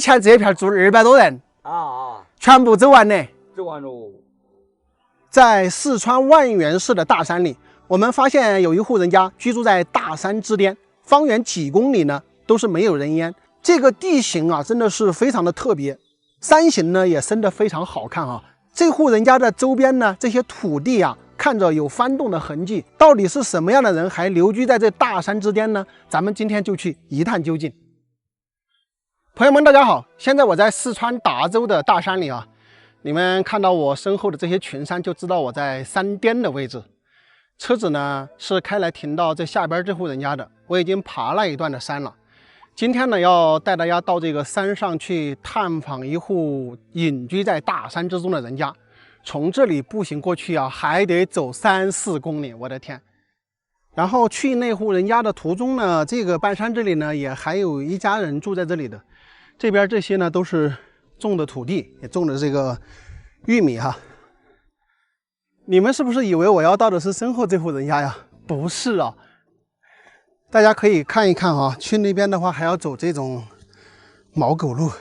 前这片住200多人全部走完了。走完喽。在四川万源市的大山里，我们发现有一户人家居住在大山之巅，方圆几公里呢都是没有人烟。这个地形啊，真的是非常的特别，山形呢也生得非常好看啊。这户人家的周边呢，这些土地啊，看着有翻动的痕迹，到底是什么样的人还留居在这大山之巅呢？咱们今天就去一探究竟。朋友们，大家好，现在我在四川达州的大山里啊。你们看到我身后的这些群山，就知道我在山巅的位置。车子呢是开来停到这下边这户人家的，我已经爬了一段的山了。今天呢要带大家到这个山上去探访一户隐居在大山之中的人家。从这里步行过去啊，还得走3、4公里，我的天！然后去那户人家的途中呢，这个半山这里呢也还有一家人住在这里的。这边这些呢都是种的土地，也种的这个玉米哈。你们是不是以为我要到的是身后这户人家呀？不是啊，大家可以看一看啊，去那边的话还要走这种毛狗路，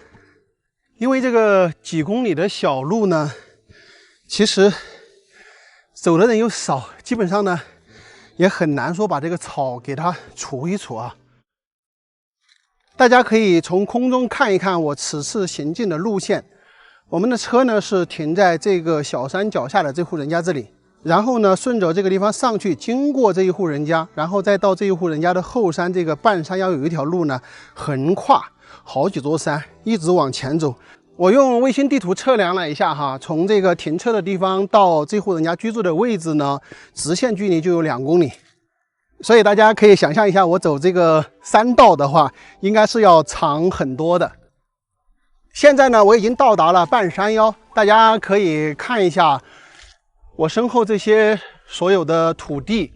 因为这个几公里的小路呢，其实走的人又少，基本上呢也很难说把这个草给它除一除啊。大家可以从空中看一看我此次行进的路线。我们的车呢是停在这个小山脚下的这户人家这里，然后呢顺着这个地方上去，经过这一户人家，然后再到这一户人家的后山，这个半山腰有一条路呢横跨好几座山，一直往前走。我用卫星地图测量了一下哈，从这个停车的地方到这户人家居住的位置呢，直线距离就有2公里。所以大家可以想象一下，我走这个山道的话，应该是要长很多的。现在呢，我已经到达了半山腰，大家可以看一下我身后这些所有的土地，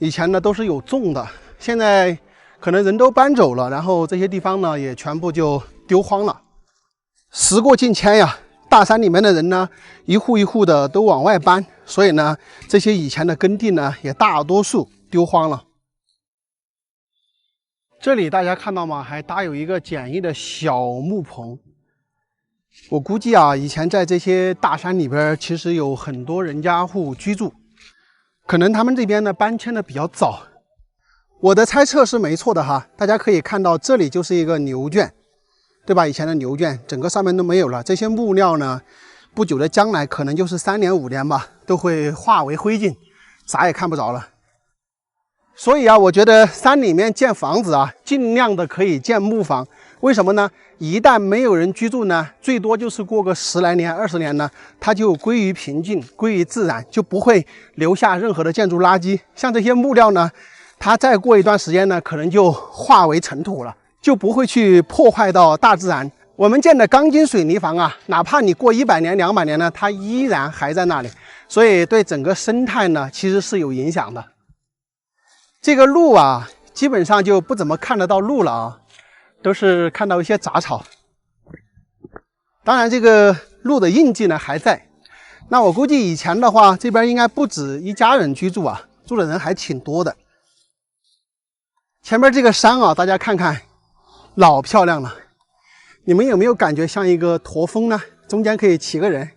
以前呢都是有种的，现在可能人都搬走了，然后这些地方呢也全部就丢荒了。时过境迁呀，大山里面的人呢，一户一户的都往外搬，所以呢，这些以前的耕地呢，也大多数丢荒了。这里大家看到吗？还搭有一个简易的小木棚。我估计啊，以前在这些大山里边，其实有很多人家户居住，可能他们这边呢搬迁的比较早。我的猜测是没错的哈，大家可以看到这里就是一个牛圈，对吧？以前的牛圈整个上面都没有了，这些木料呢，不久的将来可能就是3年5年吧，都会化为灰烬，啥也看不着了。所以啊，我觉得山里面建房子啊，尽量的可以建木房。为什么呢？一旦没有人居住呢，最多就是过个10来年、20年呢，它就归于平静，归于自然，就不会留下任何的建筑垃圾。像这些木料呢，它再过一段时间呢，可能就化为尘土了，就不会去破坏到大自然。我们建的钢筋水泥房啊，哪怕你过100年、200年呢，它依然还在那里，所以对整个生态呢，其实是有影响的。这个路啊，基本上就不怎么看得到路了啊，都是看到一些杂草。当然，这个路的印记呢还在。那我估计以前的话，这边应该不止一家人居住啊，住的人还挺多的。前面这个山啊，大家看看，老漂亮了。你们有没有感觉像一个驼峰呢？中间可以骑个人。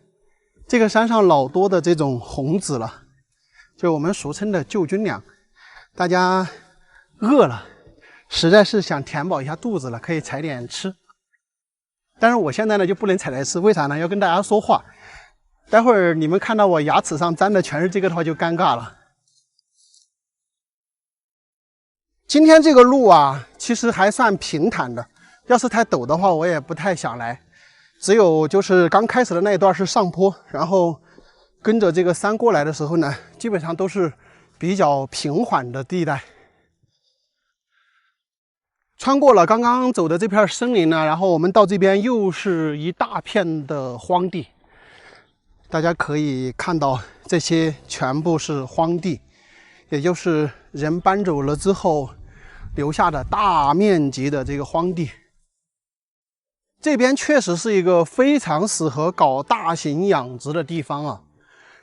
这个山上老多的这种红籽了，就是我们俗称的救军粮。大家饿了，实在是想填饱一下肚子了，可以采点吃。但是我现在呢就不能采来吃，为啥呢？要跟大家说话。待会儿你们看到我牙齿上沾的全是这个的话，就尴尬了。今天这个路啊，其实还算平坦的，要是太陡的话，我也不太想来。只有就是刚开始的那一段是上坡，然后跟着这个山过来的时候呢，基本上都是比较平缓的地带。穿过了刚刚走的这片森林呢，然后我们到这边又是一大片的荒地。大家可以看到，这些全部是荒地，也就是人搬走了之后留下的大面积的这个荒地。这边确实是一个非常适合搞大型养殖的地方啊。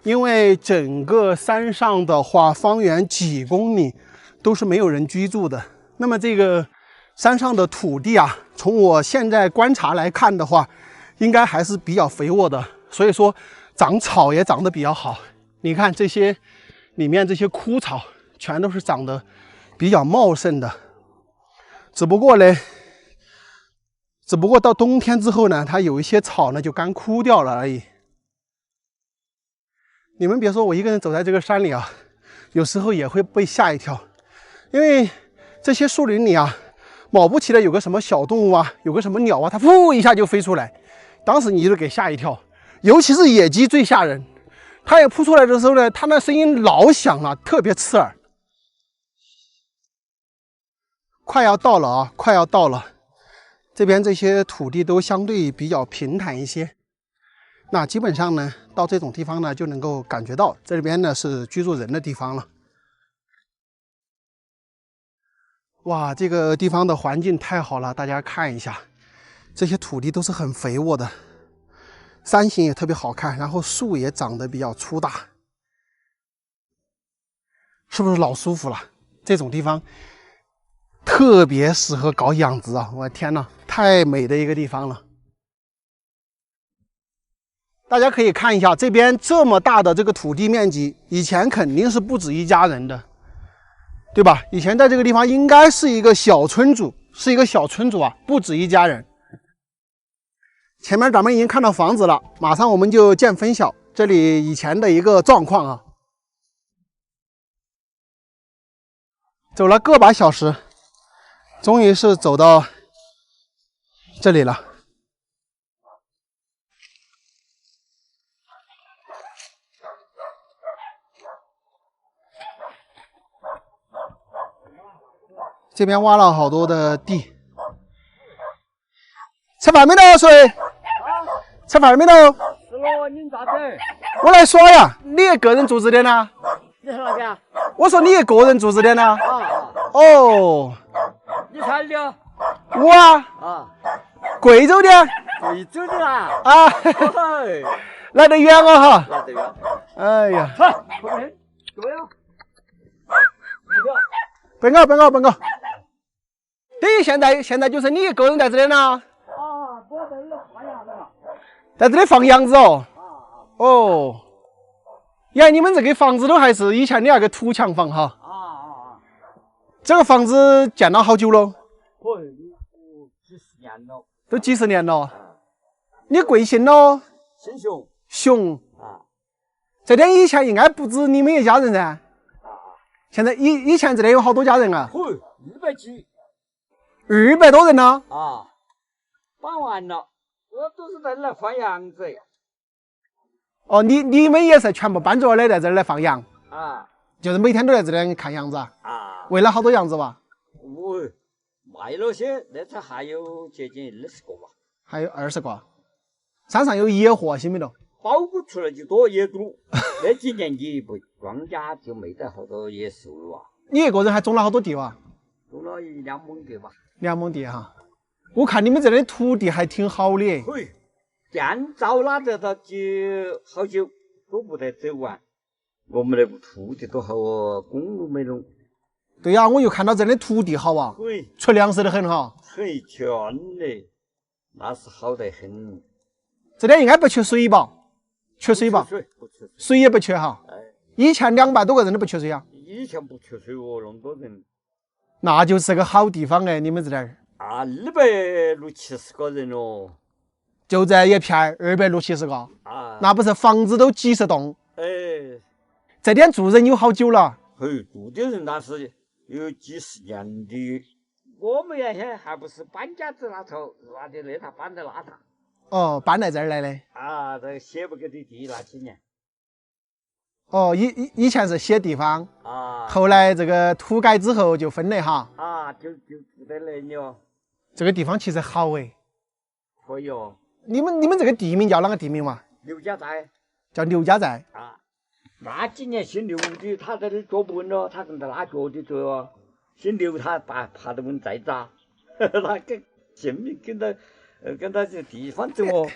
因为整个山上的话，方圆几公里都是没有人居住的。那么这个山上的土地啊，从我现在观察来看的话，应该还是比较肥沃的，所以说长草也长得比较好。你看这些里面这些枯草，全都是长得比较茂盛的。只不过到冬天之后呢，它有一些草呢就干枯掉了而已。你们别说，我一个人走在这个山里啊，有时候也会被吓一跳，因为这些树林里啊，卯不齐的有个什么小动物啊，有个什么鸟啊，它噗一下就飞出来，当时你就给吓一跳。尤其是野鸡最吓人，它也扑出来的时候呢，它那声音老响了，特别刺耳。快要到了啊，快要到了。这边这些土地都相对比较平坦一些，那基本上呢，到这种地方呢，就能够感觉到这边呢是居住人的地方了。哇，这个地方的环境太好了，大家看一下，这些土地都是很肥沃的，山形也特别好看，然后树也长得比较粗大，是不是老舒服了？这种地方特别适合搞养殖啊！我的天哪，太美的一个地方了。大家可以看一下，这边这么大的这个土地面积，以前肯定是不止一家人的，对吧？以前在这个地方应该是一个小村主，啊，不止一家人。前面咱们已经看到房子了，马上我们就见分晓这里以前的一个状况啊。走了个把小时，终于是走到这里了。这边挖了好多的地。吃饭没得水？吃饭没得？吃了，你咋子？我来耍呀！你一个人住这点呢？你是哪个啊？我说你一个人住这点呢？啊，哦，你哪里的？我啊，啊，贵州的贵州的啊？啊，嘿，来得远啊哈！来这个，哎呀，好，后面怎么样？别搞！等于现在就是你一个人在这里呢？啊，我在这放羊的。在这里放羊子哦。哦，呀，你们这个房子都还是以前的那个土墙房哈。这个房子建了好久了？几十年了。都几十年了。你贵姓咯？姓熊。熊。啊。这点以前应该不止你们一家人噻。现在以前这里有好多家人啊。 200几。200多人呢。啊。搬完了，我都是在这来放羊子。哦，你们也是全部搬着来在这儿来放羊啊？就是每天都在这里看羊子啊？啊。喂了好多羊子吧？我卖了些，那才还有接近20个吧。还有20个。山上有野货些没得？包不出来就多野多。那几年你不庄稼就没得好多野收入啊。你一个人还种了好多地哇？种了2亩地吧。2亩地哈。我看你们这里土地还挺好的。嘿，建造哪得到就好久都不得走完。我们那个土地都好哦，公路没弄。对呀，我又看到这里土地好啊，嘿，出粮食的很哈。嘿，天嘞，那是好得很。这里应该不缺水吧？缺水吧？不缺水，水也不缺哈。哎，以前200多个人都不缺水啊。以前不缺水哦，那么多人。那就是个好地方哎，你们这点儿。啊，260-70个人哦。就这一片260-70个。啊。那不是房子都几十栋？哎。这点住人有好久了？嘿，住的人那是有几十年的。我们原先还不是搬家子那头，拿的那他搬到那头。哦，搬来这儿来的。啊，这写不给的地那几年。哦，以前是写地方。啊。后来这个土改之后就分了哈。啊，就住在那里哦。这个地方其实好哎。可以哦。你们这个地名叫哪个地名嘛？刘家寨。叫刘家寨。啊。那几年姓刘的，他在这坐不稳了，他跟着拉脚的走哦。姓刘他爬得稳寨子啊，他跟姓名跟他这地方走哦。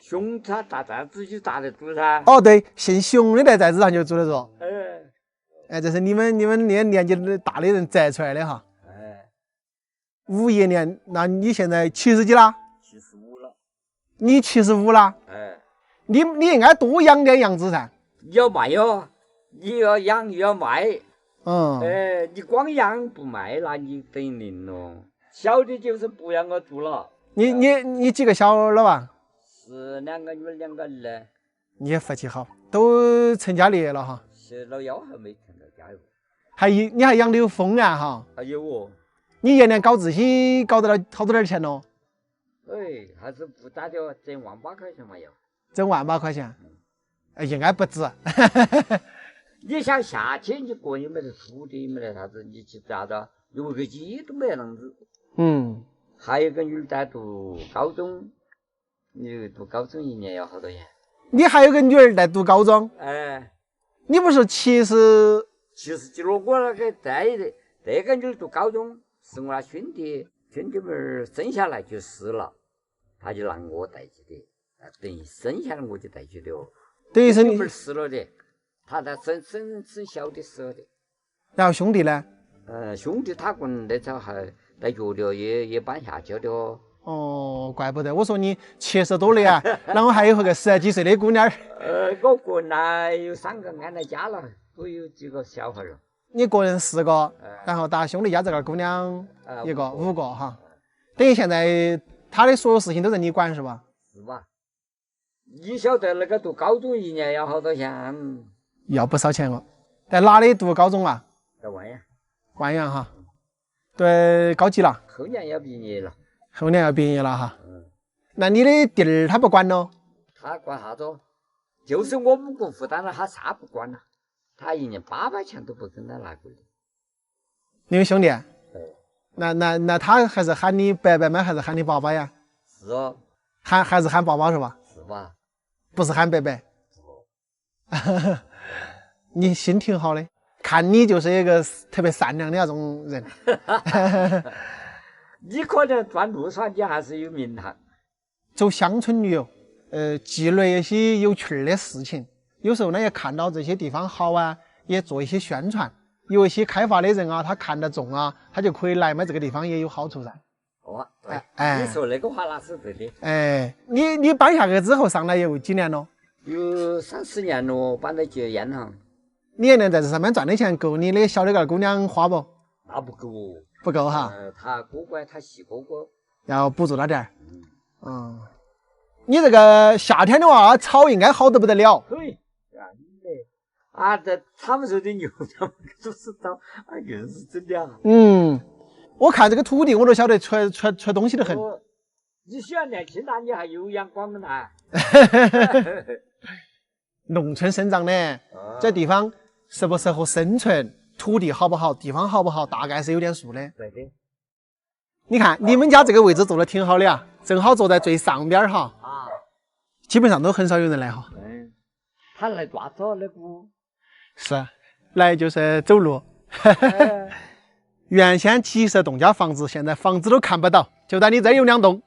熊他打寨子就打得住噻。哦，对，姓熊的在寨子上就住得住。哎，这是你们那年纪大的人摘出来的哈。哎， 51年，那你现在70几啦75了。你75啦？哎，你应该多养点羊子噻。你要卖哟，你要养又要卖。嗯，哎，你光养不卖，那你等于零咯。小的就是不让我做了。你几个小了吧？是2个女儿2个儿嘞。你也福气好，都成家立业了哈。是老幺还没成到家哟。你还养的有丰啊哈。还有哦。你一年搞这些搞得了好多点钱咯？哎，还是不咋的，挣18000块钱嘛要。挣18000块钱？应该不止。你想夏天你个人又没得土地，没得啥子，你去咋子？有个鸡都没啷子。嗯。还有个女儿在读高中，你读高中1年要好多钱？你还有个女儿在读高中？哎，你不是70几了？我那个这个女儿读高中，是我那兄弟们儿生下来就是了，他就让我带去的，等于生下来我就带去的哦。等于是你们儿死了的，他在生小的时候的。然后兄弟呢？兄弟他个人那时候还带脚的，也搬下去的哦。哦，怪不得我说你70多了呀，然后还有个10几岁的姑娘。我个人呢有3个安在家了，都有几个小孩了。你个人4个，然后打兄弟家这个姑娘1个，5个哈。等于现在他的所有事情都在你管是吧？是吧？你晓得那个读高中1年要好多钱？要不少钱哦。在哪里读高中啊？在万阳。万阳哈。对，高级了。后年要毕业了。后年要毕业了哈。那你的弟儿他不管咯？他管啥子？就是我们国负担了，他啥不管了。他1年800钱都不跟他拿过来。你们兄弟？对。那他还是喊你伯伯吗？还是喊你爸爸呀？是哦。还是喊爸爸是吧？是吧？不是喊伯伯。你心挺好的，看你就是一个特别善良的那种人。你可能转路上你还是有名堂。走乡村旅游，积累一些有趣的事情。有时候呢，也看到这些地方好啊，也做一些宣传。有一些开发的人啊，他看得中啊，他就可以来嘛，这个地方也有好处噻。哦，对，你说那个话那是对的。你搬下去之后上来有几年了？有30年了，搬到这烟行。你一年在这上面赚的钱够你的小的个姑娘花不？那不够哦。不够哈。他哥哥，他细哥哥要补助他点儿。你这个夏天的话，草应该好得不得了。对，这他们说的牛，他们都是草，硬是真的啊。我看这个土地，我都晓得出东西的很。你喜欢年轻那你还有阳光的呢。农村生长的，这地方适不适合生存，土地好不好，地方好不好，大概是有点数的。对的。你看你们家这个位置做的挺好的啊，正好坐在最上边哈。基本上都很少有人来哈。他来抓走那个。是，来就是走路。原先几十栋家房子，现在房子都看不到，就在你这儿有2栋。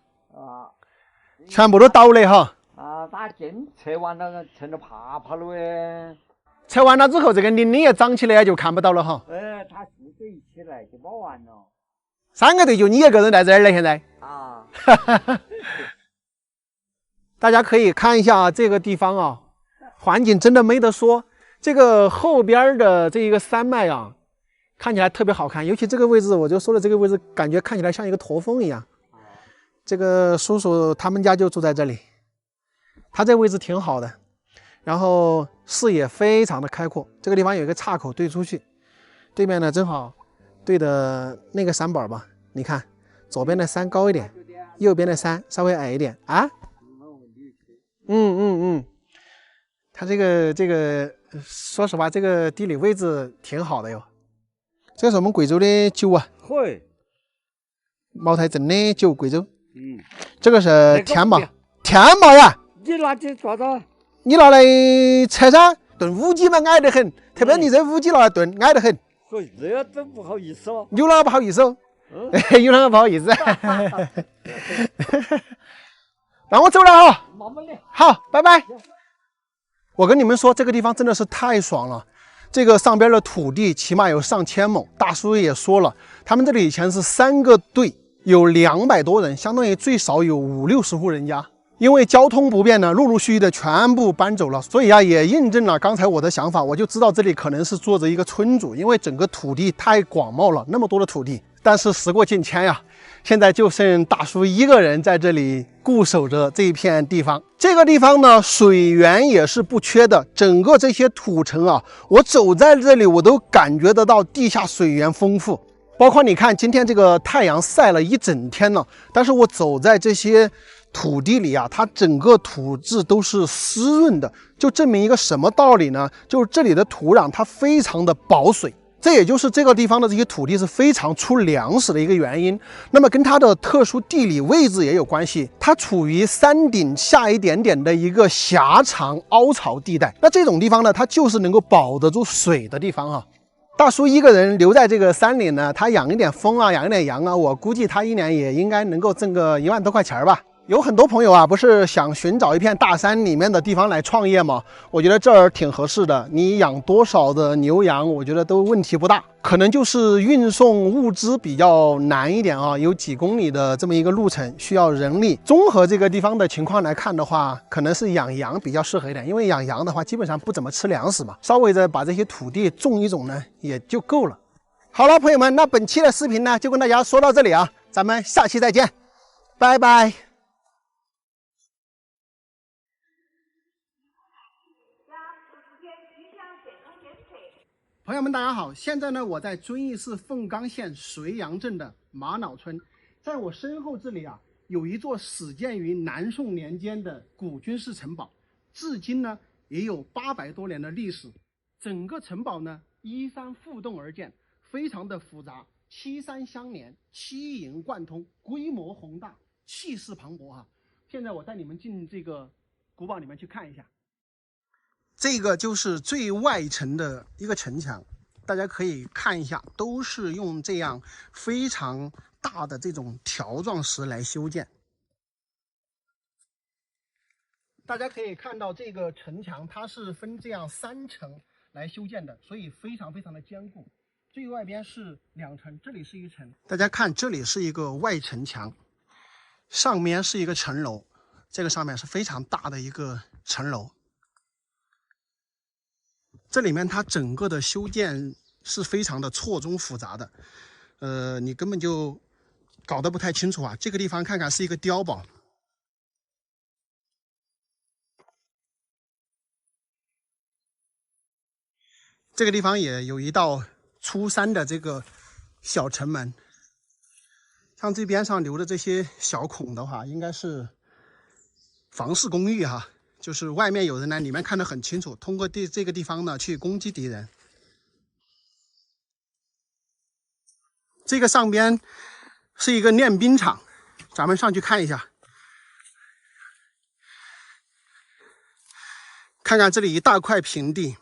全部都倒了哈。打进拆完了，成了爬了哎。拆完了之后，这个林也长起来就看不到了哈。他树水一起来就冇完了。3个队就你一个人在这儿了，现在。大家可以看一下这个地方啊，环境真的没得说。这个后边的这一个山脉啊，看起来特别好看，尤其这个位置，我就说了，这个位置感觉看起来像一个驼峰一样。这个叔叔他们家就住在这里，他这个位置挺好的，然后视野非常的开阔。这个地方有一个岔口对出去，对面呢正好对的那个山板吧，你看左边的山高一点，右边的山稍微矮一点啊。他这个说实话，这个地理位置挺好的哟。这是我们贵州的酒啊，茅台镇的酒，贵州。这个是天麻，天麻呀。你拿去做啥？你拿来吃噻，炖乌鸡嘛，矮得很。特别你这乌鸡拿来炖，矮得很。这个真不好意思哦。有哪个不好意思哦？有哪个不好意思？那我走了哈。慢慢来。好，拜拜。我跟你们说，这个地方真的是太爽了。这个上边的土地起码有上千亩。大叔也说了，他们这里以前是3个队有200多人，相当于最少有50-60户人家。因为交通不便呢，陆陆续续的全部搬走了，所以啊，也印证了刚才我的想法，我就知道这里可能是坐着一个村主，因为整个土地太广袤了，那么多的土地。但是时过境迁呀，现在就剩大叔一个人在这里固守着这一片地方。这个地方呢，水源也是不缺的，整个这些土城啊，我走在这里，我都感觉得到地下水源丰富。包括你看，今天这个太阳晒了一整天了，但是我走在这些土地里啊，它整个土质都是湿润的，就证明一个什么道理呢？就是这里的土壤它非常的保水，这也就是这个地方的这些土地是非常出粮食的一个原因。那么跟它的特殊地理位置也有关系，它处于山顶下一点点的一个狭长凹槽地带。那这种地方呢，它就是能够保得住水的地方啊。大叔一个人留在这个山里呢，他养一点蜂啊，养一点羊啊，我估计他一年也应该能够挣个1万多块钱吧。有很多朋友啊，不是想寻找一片大山里面的地方来创业吗？我觉得这儿挺合适的。你养多少的牛羊，我觉得都问题不大。可能就是运送物资比较难一点啊，有几公里的这么一个路程，需要人力。综合这个地方的情况来看的话，可能是养羊比较适合一点，因为养羊的话基本上不怎么吃粮食嘛，稍微的把这些土地种一种呢，也就够了。好了，朋友们，那本期的视频呢，就跟大家说到这里啊，咱们下期再见，拜拜。朋友们，大家好！现在呢，我在遵义市凤冈县绥阳镇的玛瑙村，在我身后这里啊，有一座始建于南宋年间的古军事城堡，至今呢也有800多年的历史。整个城堡呢依山附洞而建，非常的复杂，七山相连，七营贯通，规模宏大，气势磅礴哈。现在我带你们进这个古堡里面去看一下。这个就是最外层的一个城墙，大家可以看一下，都是用这样非常大的这种条状石来修建。大家可以看到这个城墙，它是分这样3层来修建的，所以非常的坚固。最外边是2层，这里是1层。大家看，这里是一个外城墙，上面是一个城楼，这个上面是非常大的一个城楼。这里面它整个的修建是非常的错综复杂的，你根本就搞得不太清楚啊。这个地方看看是一个碉堡，这个地方也有一道出山的这个小城门。像这边上留的这些小孔的话，应该是防室公寓哈。就是外面有人呢，里面看得很清楚，通过这个地方呢去攻击敌人。这个上边是一个练兵场，咱们上去看一下，看看这里一大块平地。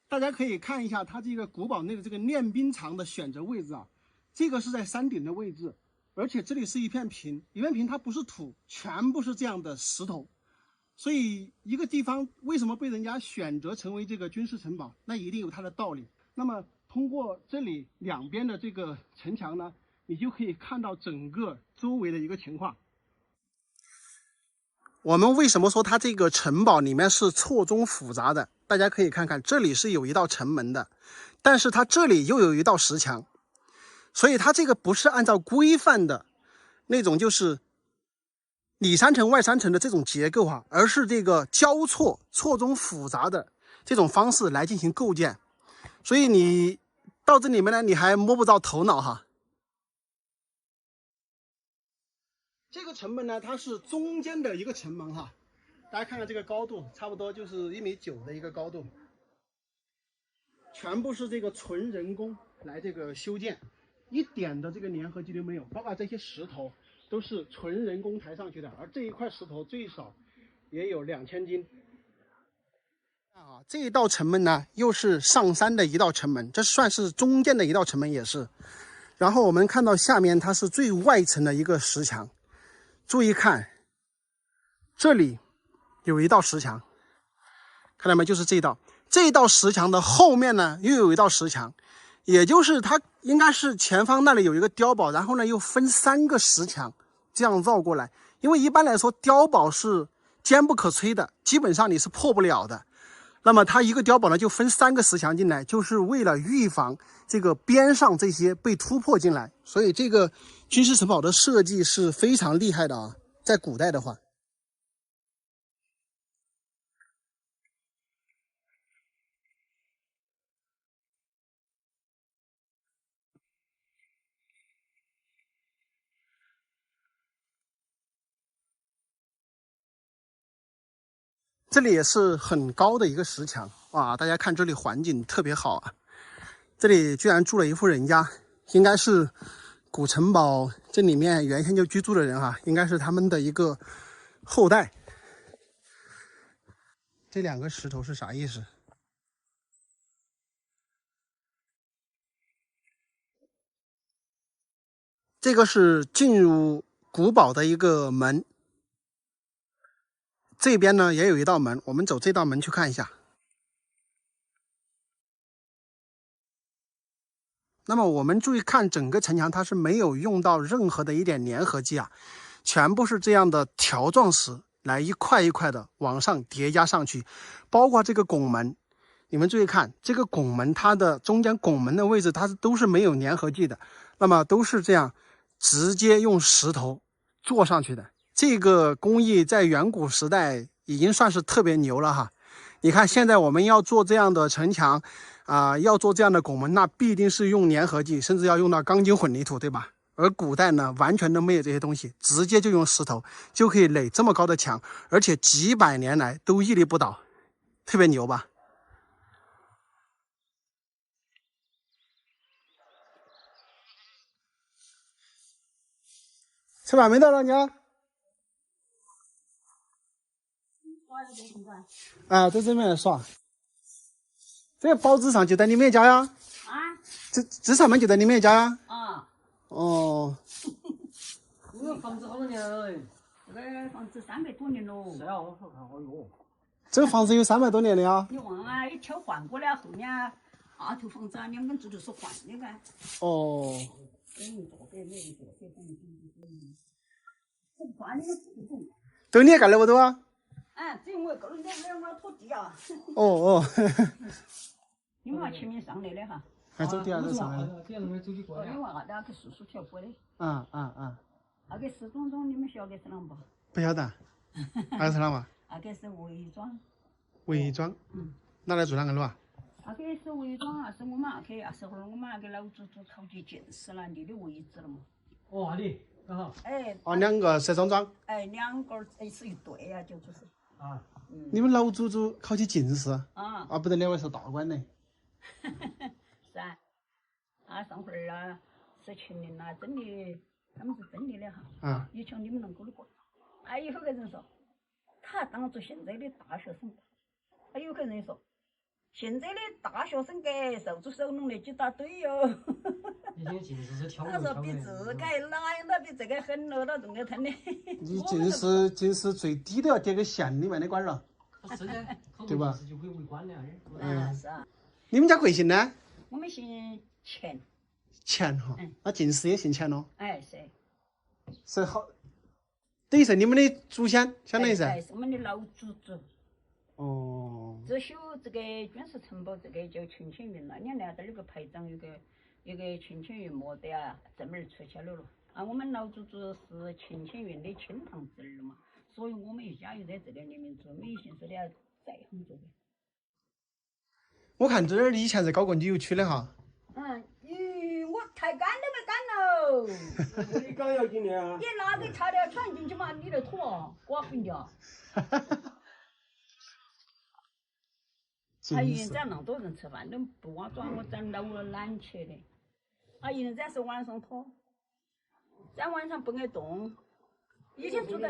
大家可以看一下它这个古堡内的这个练兵场的选择位置啊，这个是在山顶的位置。而且这里是一片平，它不是土，全部是这样的石头，所以一个地方为什么被人家选择成为这个军事城堡，那一定有它的道理。那么通过这里两边的这个城墙呢，你就可以看到整个周围的一个情况。我们为什么说它这个城堡里面是错综复杂的？大家可以看看，这里是有一道城门的，但是它这里又有一道石墙。所以它这个不是按照规范的那种，就是里三层外三层的这种结构哈，而是这个交错、错综复杂的这种方式来进行构建。所以你到这里面呢，你还摸不着头脑哈。这个城门呢，它是中间的一个城门哈，大家看看这个高度，差不多就是1.9米的一个高度，全部是这个纯人工来这个修建。一点的这个粘合剂都没有，包括这些石头都是纯人工抬上去的，而这一块石头最少也有2000斤。这一道城门呢，又是上山的一道城门，这算是中间的一道城门也是。然后我们看到下面它是最外层的一个石墙，注意看，这里有一道石墙，看到没？就是这一道石墙的后面呢，又有一道石墙。也就是它应该是前方那里有一个碉堡，然后呢又分3个石墙，这样绕过来。因为一般来说碉堡是坚不可摧的，基本上你是破不了的。那么它一个碉堡呢就分3个石墙进来，就是为了预防这个边上这些被突破进来。所以这个军事城堡的设计是非常厉害的啊，在古代的话。这里也是很高的一个石墙哇！大家看这里环境特别好啊，这里居然住了一户人家，应该是古城堡这里面原先就居住的人应该是他们的一个后代。这2个石头是啥意思？这个是进入古堡的一个门，这边呢也有一道门，我们走这道门去看一下。那么我们注意看整个城墙，它是没有用到任何的一点粘合剂啊，全部是这样的条状石来一块一块的往上叠加上去，包括这个拱门，你们注意看这个拱门，它的中间拱门的位置它都是没有粘合剂的，那么都是这样直接用石头做上去的。这个工艺在远古时代已经算是特别牛了哈。你看现在我们要做这样的城墙要做这样的拱门，那必定是用粘合剂，甚至要用到钢筋混凝土，对吧？而古代呢，完全都没有这些东西，直接就用石头就可以垒这么高的墙，而且几百年来都屹立不倒，特别牛吧？吃饭没到了你啊？啊，在这边耍。这个包子上就在你们家呀？啊？这上面就在你们家呀？啊。哦。这个房子好多年了？这个房子300多年了。是啊，我看，哎呦。这个房子有300多年了呀？你忘啊，一条换过了，后面2套房子2根柱都是换的个。哦。都你干那么多啊？只有我够了2碗拖地啊。哦哦。你们前面上来的哈。还走第2个上来了。你娃那个叔叔跳过的。那个石桩桩你们晓得是啷不？不晓得。那是啷嘛？那个是伪装。伪装。拿来做啷个路啊？那个是伪装是我们那个时候我们那个老祖宗考级进士了，立的位置了嘛。哦，那里，然后。2个石桩桩。2个是一对呀，就是。你们老祖宗考起进士？不得2位是大官呢。是啊，上回是秦岭真的，他们是真的哈。以前你们能够的过。还有个人说，他当做现在的大学生。还有个人说，现在的大学生给手足手弄的几大堆哟。以前进士是挑他说比这个哪样的比这个狠了，他中间疼的。你进士最低都要叠个县里面的官了。是的，对吧？就可以为官了。是啊。你们家贵姓呢？我们姓钱。钱哈。那进士也姓钱咯？是。是好，等于是你们的祖先，相当于是。是我们的老祖宗。哦。这修这个军事城堡，这个叫秦青云了。你看这儿有个牌匾，有个秦青云墓的正门出去了。我们老祖宗是秦青云的亲堂侄儿嘛，所以我们一家又在这个里面住，每姓氏的在杭州的。我看这儿以前是搞过旅游区的哈。我抬杆都没杆喽。你刚要进的你拿个材料穿进去嘛，你的土刮分掉。一人在那么多人吃饭都不挖砖，我真老了懒去的。一人在是晚上拖，在晚上不爱动。以前住的。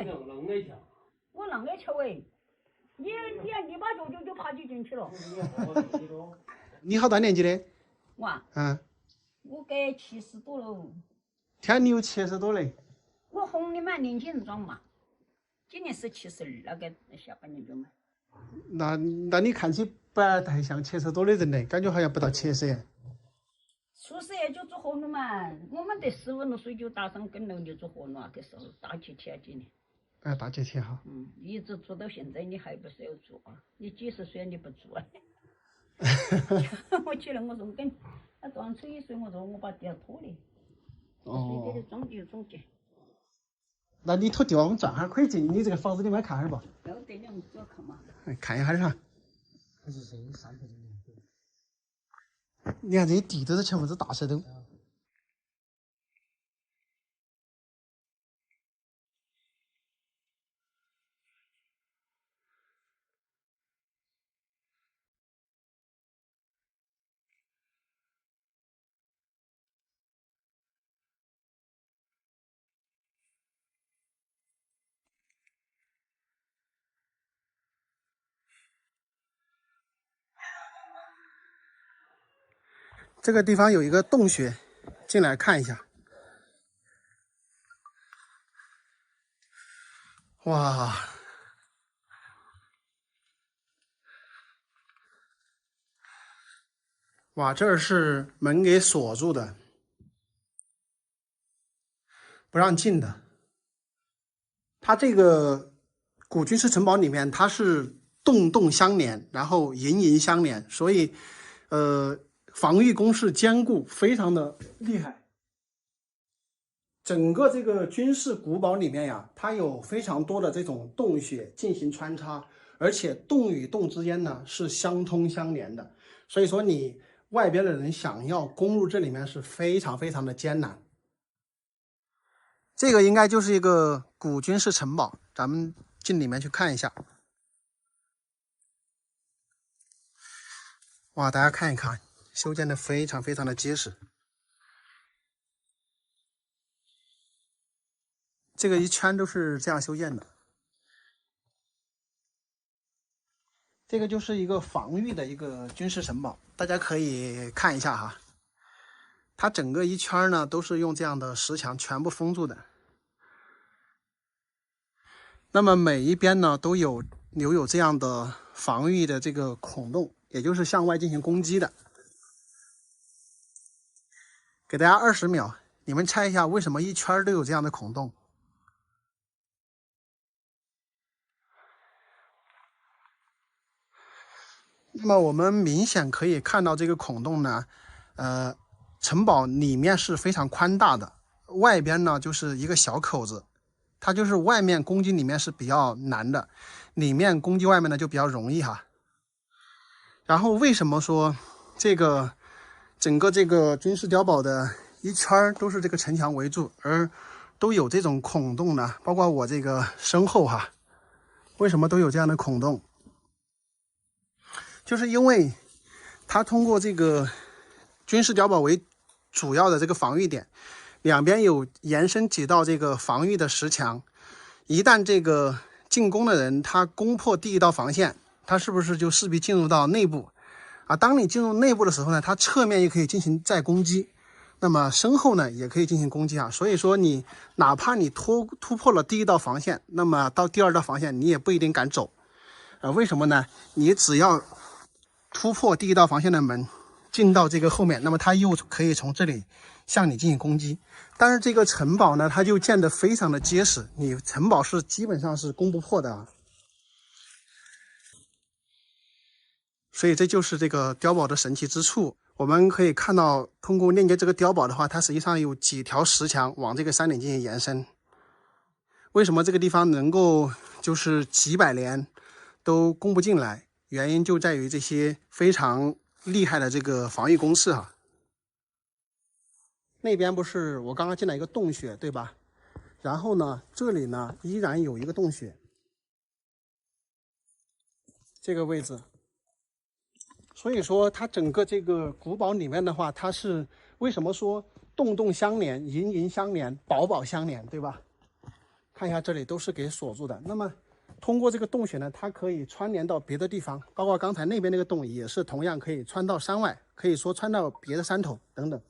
我啷个跳你把脚就爬进去了。你好大年纪的？我我给70多了。天，你有70多嘞？我红的嘛，年轻人装嘛。今年是72，那个下半年就嘛。那你看起不太像70多的人嘞，感觉好像不到70。宿舍也就做活了嘛，我们得15路水就打上跟楼就做活了，那时候大集体啊，今年。大集体哈。一直做到现在，你还不是要做啊？你几十岁你不做啊？我起来我说我跟他装吹水，我说我把地下拖的，水给你装就装的。那你拖地我们转下可以进你这个房子里面看下吧？要得两个看嘛。看一下哈。还是这3块钱。你看这些地都是全部是大石头。这个地方有一个洞穴，进来看一下。哇，哇，这儿是门给锁住的，不让进的。它这个古军事城堡里面，它是洞洞相连，然后营营相连，所以防御工事坚固，非常的厉害。整个这个军事古堡里面呀，它有非常多的这种洞穴进行穿插，而且洞与洞之间呢是相通相连的，所以说你外边的人想要攻入这里面是非常非常的艰难。这个应该就是一个古军事城堡，咱们进里面去看一下。哇，大家看一看，修建的非常非常的结实。这个一圈都是这样修建的。这个就是一个防御的一个军事城堡，大家可以看一下哈。它整个一圈呢都是用这样的石墙全部封住的。那么每一边呢都留有这样的防御的这个孔洞，也就是向外进行攻击的。给大家20秒，你们猜一下为什么一圈都有这样的孔洞？那么我们明显可以看到这个孔洞呢，城堡里面是非常宽大的，外边呢就是一个小口子，它就是外面攻击里面是比较难的，里面攻击外面呢就比较容易哈。然后为什么说这个整个这个军事碉堡的一圈都是这个城墙围住，而都有这种孔洞呢？包括我这个身后哈，为什么都有这样的孔洞？就是因为它通过这个军事碉堡为主要的这个防御点，两边有延伸几道这个防御的石墙，一旦这个进攻的人他攻破第一道防线，他是不是就势必进入到内部啊？当你进入内部的时候呢，他侧面也可以进行再攻击，那么身后呢也可以进行攻击啊。所以说你哪怕你突破了第一道防线，那么到第2道防线你也不一定敢走为什么呢？你只要突破第一道防线的门，进到这个后面，那么它又可以从这里向你进行攻击。但是这个城堡呢，它就建得非常的结实，你城堡是基本上是攻不破的啊。所以这就是这个碉堡的神奇之处。我们可以看到，通过链接这个碉堡的话，它实际上有几条石墙往这个山顶进行延伸。为什么这个地方能够就是几百年都攻不进来？原因就在于这些非常厉害的这个防御工事哈。那边不是我刚刚进来一个洞穴，对吧？然后呢，这里呢依然有一个洞穴，这个位置。所以说，它整个这个古堡里面的话，它是为什么说洞洞相连、营营相连、堡堡相连，对吧？看一下这里都是给锁住的。那么通过这个洞穴呢，它可以穿连到别的地方，包括刚才那边那个洞也是同样可以穿到山外，可以说穿到别的山头等等。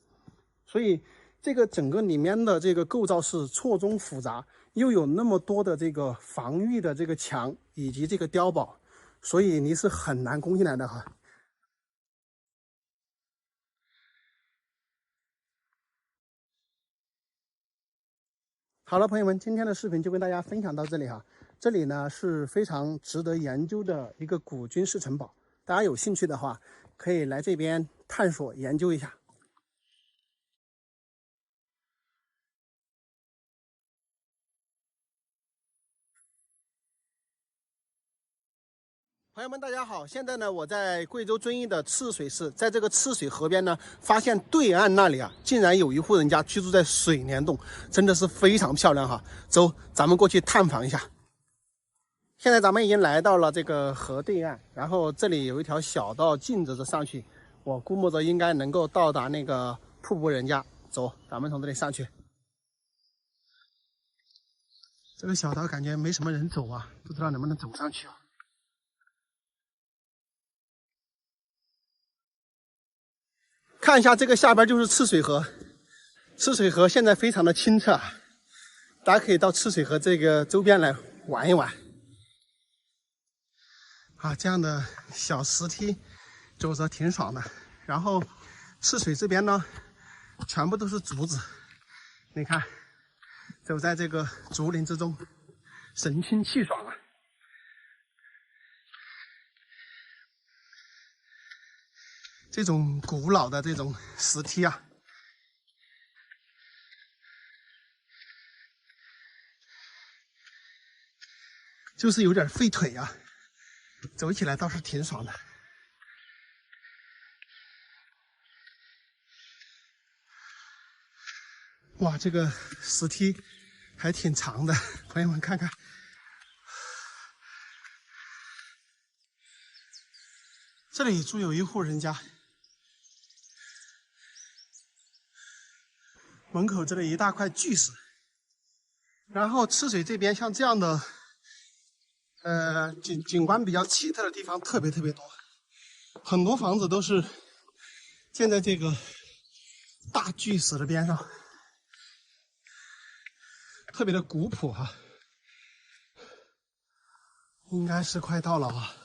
所以这个整个里面的这个构造是错综复杂，又有那么多的这个防御的这个墙以及这个碉堡，所以你是很难攻进来的哈。好了，朋友们，今天的视频就跟大家分享到这里哈。这里呢是非常值得研究的一个古军事城堡，大家有兴趣的话，可以来这边探索研究一下。朋友们，大家好！现在呢，我在贵州遵义的赤水市，在这个赤水河边呢，发现对岸那里啊，竟然有一户人家居住在水帘洞，真的是非常漂亮哈。走，咱们过去探访一下。现在咱们已经来到了这个河对岸，然后这里有一条小道径着上去，我估摸着应该能够到达那个瀑布人家。走，咱们从这里上去。这个小道感觉没什么人走啊，不知道能不能走上去啊。看一下这个下边就是赤水河，赤水河现在非常的清澈，大家可以到赤水河这个周边来玩一玩。啊，这样的小石梯走着挺爽的。然后赤水这边呢，全部都是竹子，你看，走在这个竹林之中，神清气爽啊。这种古老的这种石梯啊，就是有点费腿啊，走起来倒是挺爽的。哇，这个石梯还挺长的，朋友们看看。这里住有一户人家。门口这里一大块巨石，然后赤水这边像这样的，景观比较奇特的地方特别多，很多房子都是建在这个大巨石的边上，特别的古朴哈。应该是快到了啊！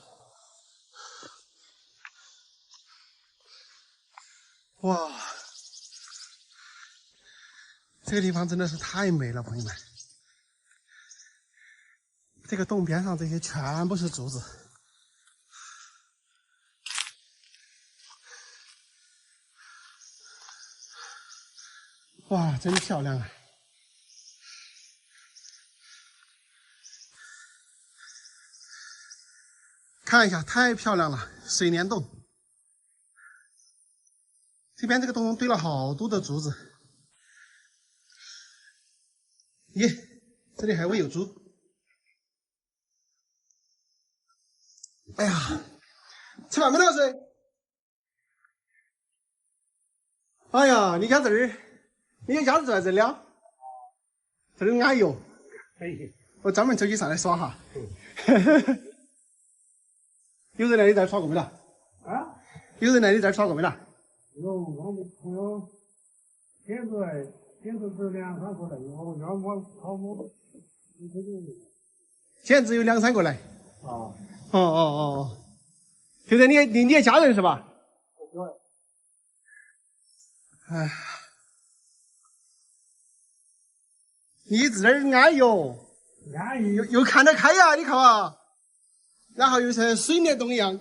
哇！这个地方真的是太美了，朋友们。这个洞边上这些全部是竹子，哇，真漂亮啊！看一下，太漂亮了，水帘洞。这边这个洞中堆了好多的竹子。耶，这里还会有猪。哎呀，吃饭没得噻？哎呀，你家这儿，你家住在这里啊？这里安逸哦。我专门周去上来耍哈。有人来你这儿耍过没得？啊？有人来你这儿耍过没得？有，我们朋友现在。现在只有2、3个来，现在只有2、3个来。哦。就在你的家人是吧？对。哎，你这儿安逸哦，安逸又看得开呀，你看嘛。然后又是水帘洞一样。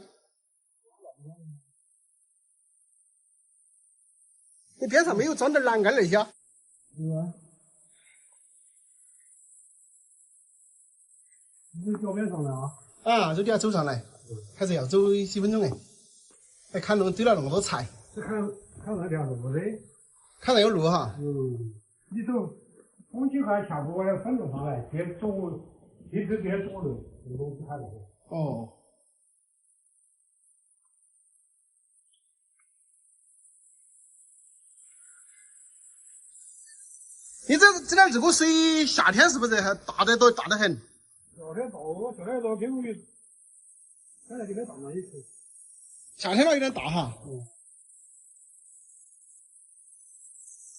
你边上没有装点栏杆那些啊？你脚边上来啊？啊，这里要走上来，还是要走几分钟哎？还看堆了那么多菜。这看那条路的，看那有路哈。你走，风景还下不完要3路上来，边左路，边左路，这东西看那个。哦。你这点这个水，夏天是不是还大得很？夏天到边个月，现在有点大了一次。夏天了有点大哈。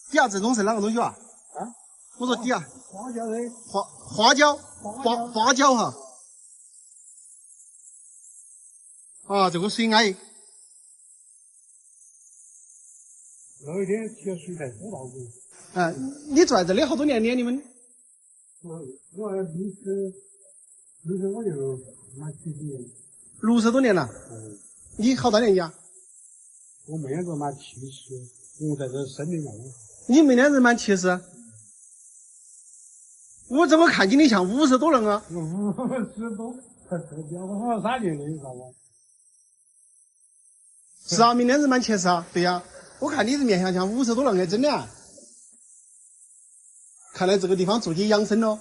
底下这种是哪个东西啊？啊？我说底下。花椒的。花椒哈。啊，这个水安逸。有一天提个水来多大个？你住在这里好多年的你们？我60多年了，满70年。60多年了。你好大年纪啊？我妹儿个满70，我在这生的嘛。你妹两人满70？我怎么看起你像50多人啊？50多，我3年的，你知道吗？是啊，明年人满70啊，对呀、我看你这面相像50多人哎，真的啊。看来这个地方住起养生咯。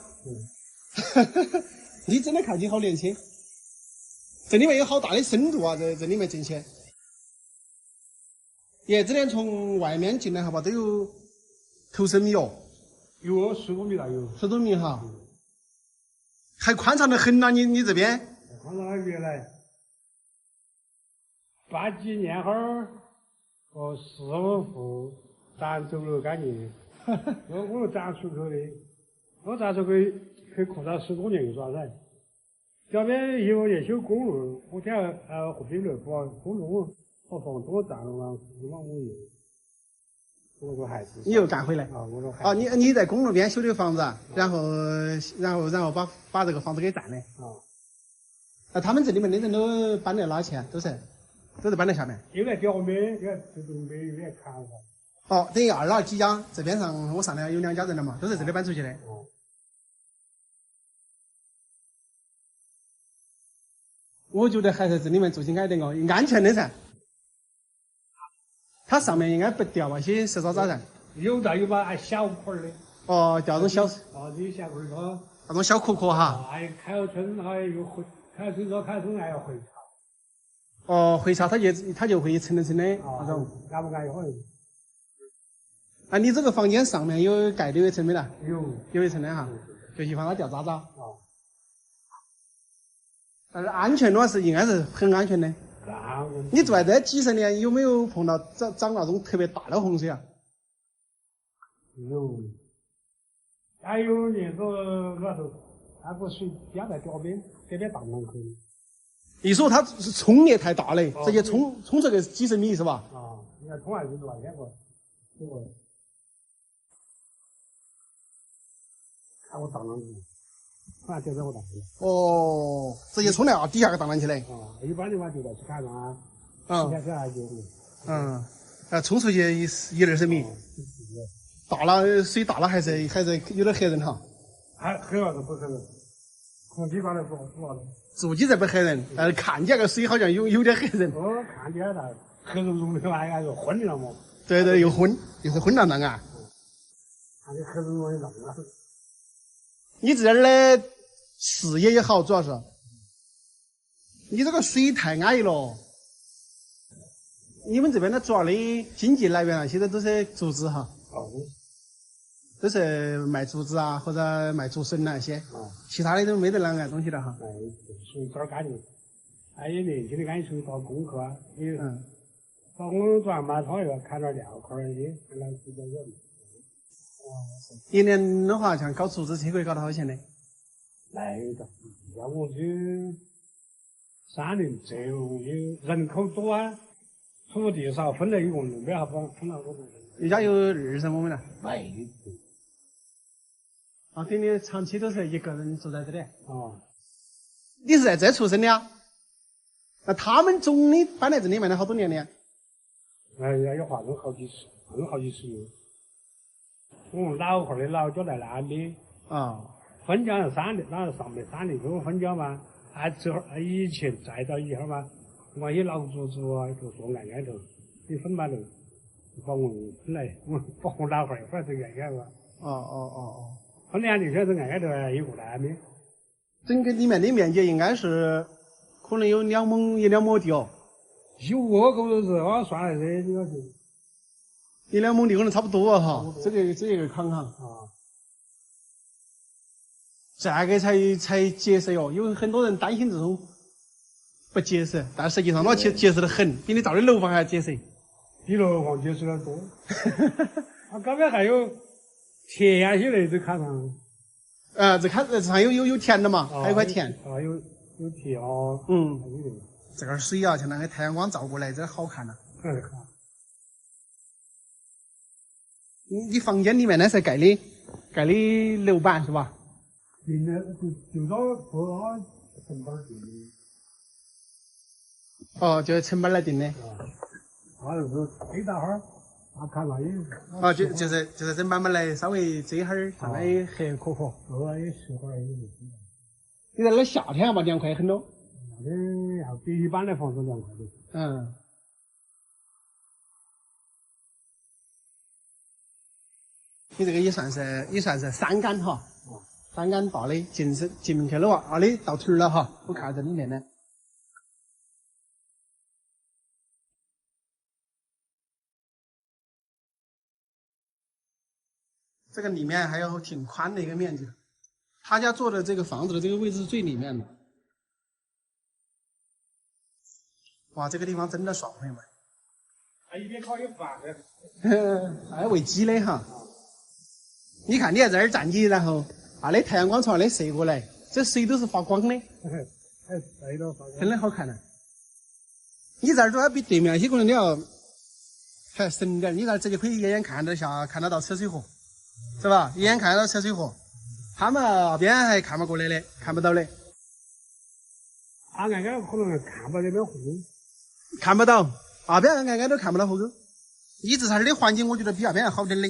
你真的看起好年轻。这里面有好大的深度啊，这里面进去。耶，这点从外面进来好吧，都有头10米哦。有10多米了有。10多米哈。还宽敞得很呐、你这边。宽敞了原来。80几年后4、5户咱走了感觉。我站出去的，我站出去扩大10多年有啥噻？这边以后也修公路，我听后边路把公路我房东占了4万5元，我说还是你又干回来啊？我说啊，你在公路边修的房子，然后把这个房子给占了啊。他们这里面的人都搬来哪去啊？都在搬在下面。又在表妹，又在这东北有点看了。哦，等于2老几家，这边上我上来有2家人了嘛，都在这里搬出去的。我觉得还是这里面住起安点哦，安全的噻。它上面应该不掉那些石渣渣噻。有把还小块的。哦，掉那种小。哦，这小块的。那种小壳哈。还有开了春，还有开春说开春还要回潮。哦，回潮它就会层的那种。安不安一会？啊，你这个房间上面有盖的一层没啦？有一层的哈，就以防它掉渣渣。但是安全的话是应该是很安全的。你住在这几十年，有没有碰到涨那种特别大的洪水啊？有。还有那个那头，那个水压在表边，这边大门口。一说它是冲力太大了，直接冲出个几十米是吧？啊，你看冲下去是吧？这个。看我荡浪去，反正就在我荡去。哦，直接冲到底下个荡浪去嘞。一般的话就在去看上10天还就。冲出去1-20米。大了水大了还是有点吓人哈。还吓人不吓人？空气刚才说了。住起在不吓人，但是看起来个水好像有点吓人。看起来那黑茸茸的嘛，哎又昏了嘛。对，又昏，又是昏浪浪啊。看这黑茸茸的浪啊。你这儿的视野也好，主要是你这个水太安逸了。你们这边的主要的经济来源啊，现在都是竹子哈。都是卖竹子啊，或者卖竹笋那些。其他的都没得啷个东西了哈。属于这儿干的，还有年轻的干属于做功课啊，也到我们转码头又看点料块儿些，来比较远。一年的话，像搞竹子车可以搞到多少钱呢？那要我去3年这有人口多啊，土地少，分了一共没啥分了多少。你家有20亩没了？没。啊，等你长期都是一个人住在这里。你是在这出生的啊？那他们总的搬来这里面的好多年的？哎呀，有换了好几十年。我们老汉儿的老家在那里。分家是3年，那是上面3年给我分家嘛，还这会儿以前再到一会儿嘛，我些老祖祖啊，就坐岸头，你分嘛头，把我分来，把我老汉儿反正是岸头啊。分2年，现在岸头有个那边。整个里面的面积应该是可能有1-2亩地哦。有我狗都是，我算来这你要是1-2亩地可能差不多哈，这个扛哈。这个才结实哟，有很多人担心这种不结实，但实际上它结实得很，比你造的楼房还要结实。比楼房结实得多。刚才还有田啊些那都看上。这上有田的嘛，还有块田。有田哦。这个水啊，像那个太阳光照过来，这好看了。你房间里面呢是盖的楼板是吧？定的就到过成本定的。哦，就是成本来定的。他就是推到哈儿，他看那也。哦，就是整板板来稍微遮哈儿，看那也还可合。也10块也就。你在那夏天嘛，2块很多。那边要比一般的房子2块多。嗯。你这个也算是3杆哈，3杆大的进去了哇，的到腿了哈，我看这里面呢。这个里面还有挺宽的一个面积，他家做的这个房子的这个位置是最里面的。哇，这个地方真的爽，朋友们。他一边烤有饭的。还喂鸡的哈。你看你在这儿站起，然后那太阳光从那里射过来，这水都是发光的，真的好看呢。你在这儿主要比对面那些可能你要还神点，你在这直接可以一眼看得到车水河，是吧？一眼看得到车水河，他们那边还看不过来的，看不到的。他那个可能看不到那边河，看不到，那边俺都看不到河沟。你至少这的环境，我觉得比那边好点的，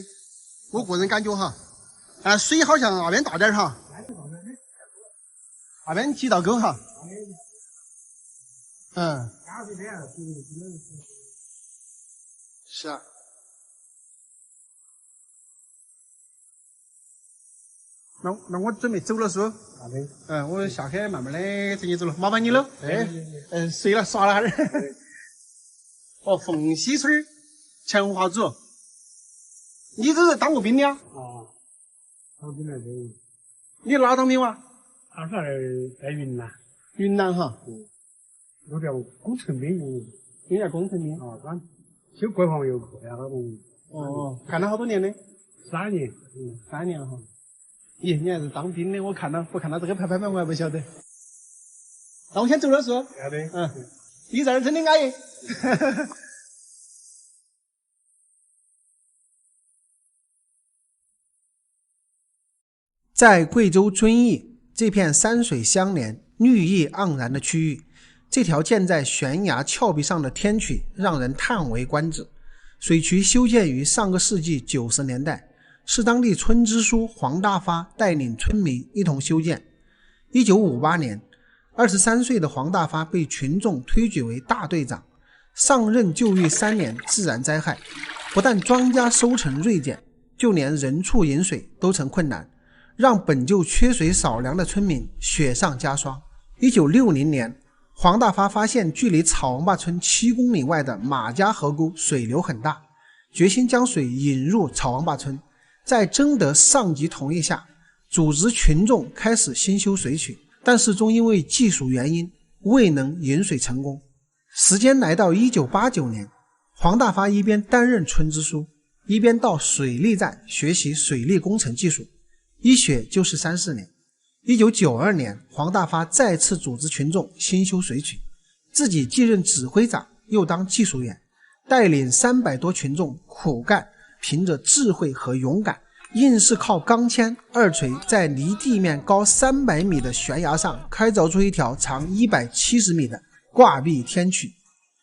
我个人感觉哈。水好像那边大点哈，那边几道沟哈。嗯。是啊。那我准备走了叔。好的。我下去慢慢的直接走了，麻烦你了。睡了耍了哈儿。哦，凤溪村陈华组，你这是当过兵的呀？当兵来的。你哪当兵哇？他是在云南。云南哈。我叫工程兵。你叫工程兵。他修国防游客呀，干了好多年的？3年。3年哈。咦，你还是当兵的？我看到这个牌牌我还不晓得。那我先走了叔。好的。你在这儿真的安逸。在贵州遵义这片山水相连、绿意盎然的区域，这条建在悬崖峭壁上的天渠让人叹为观止。水渠修建于上个世纪90年代，是当地村支书黄大发带领村民一同修建。1958年，23岁的黄大发被群众推举为大队长，上任就遇3年自然灾害，不但庄稼收成锐减，就连人畜饮水都成困难，让本就缺水少粮的村民雪上加霜。1960年，黄大发发现距离草王坝村7公里外的马家河沟水流很大，决心将水引入草王坝村。在征得上级同意下，组织群众开始新修水渠，但是终因为技术原因未能引水成功。时间来到1989年，黄大发一边担任村支书，一边到水利站学习水利工程技术，一学就是3-4年。1992年，黄大发再次组织群众新修水渠，自己继任指挥长，又当技术员，带领300多群众苦干，凭着智慧和勇敢，硬是靠钢钎、2锤在离地面高300米的悬崖上开凿出一条长170米的挂壁天渠。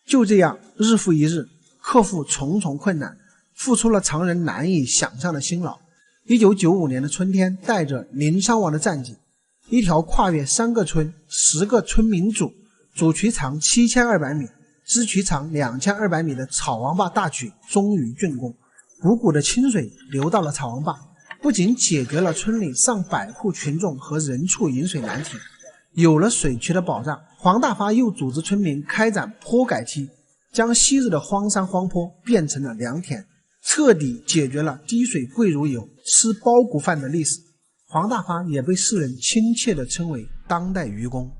就这样日复一日，克服重重困难，付出了常人难以想象的辛劳。1995年的春天，带着零伤亡的战绩，一条跨越3个村、10个村民组，主渠长7200米、支渠长2200米的草王坝大渠终于竣工。汩汩的清水流到了草王坝，不仅解决了村里上百户群众和人畜饮水难题，有了水渠的保障，黄大发又组织村民开展坡改梯，将昔日的荒山荒坡变成了良田，彻底解决了滴水贵如油、吃包谷饭的历史。黄大发也被世人亲切地称为当代愚公。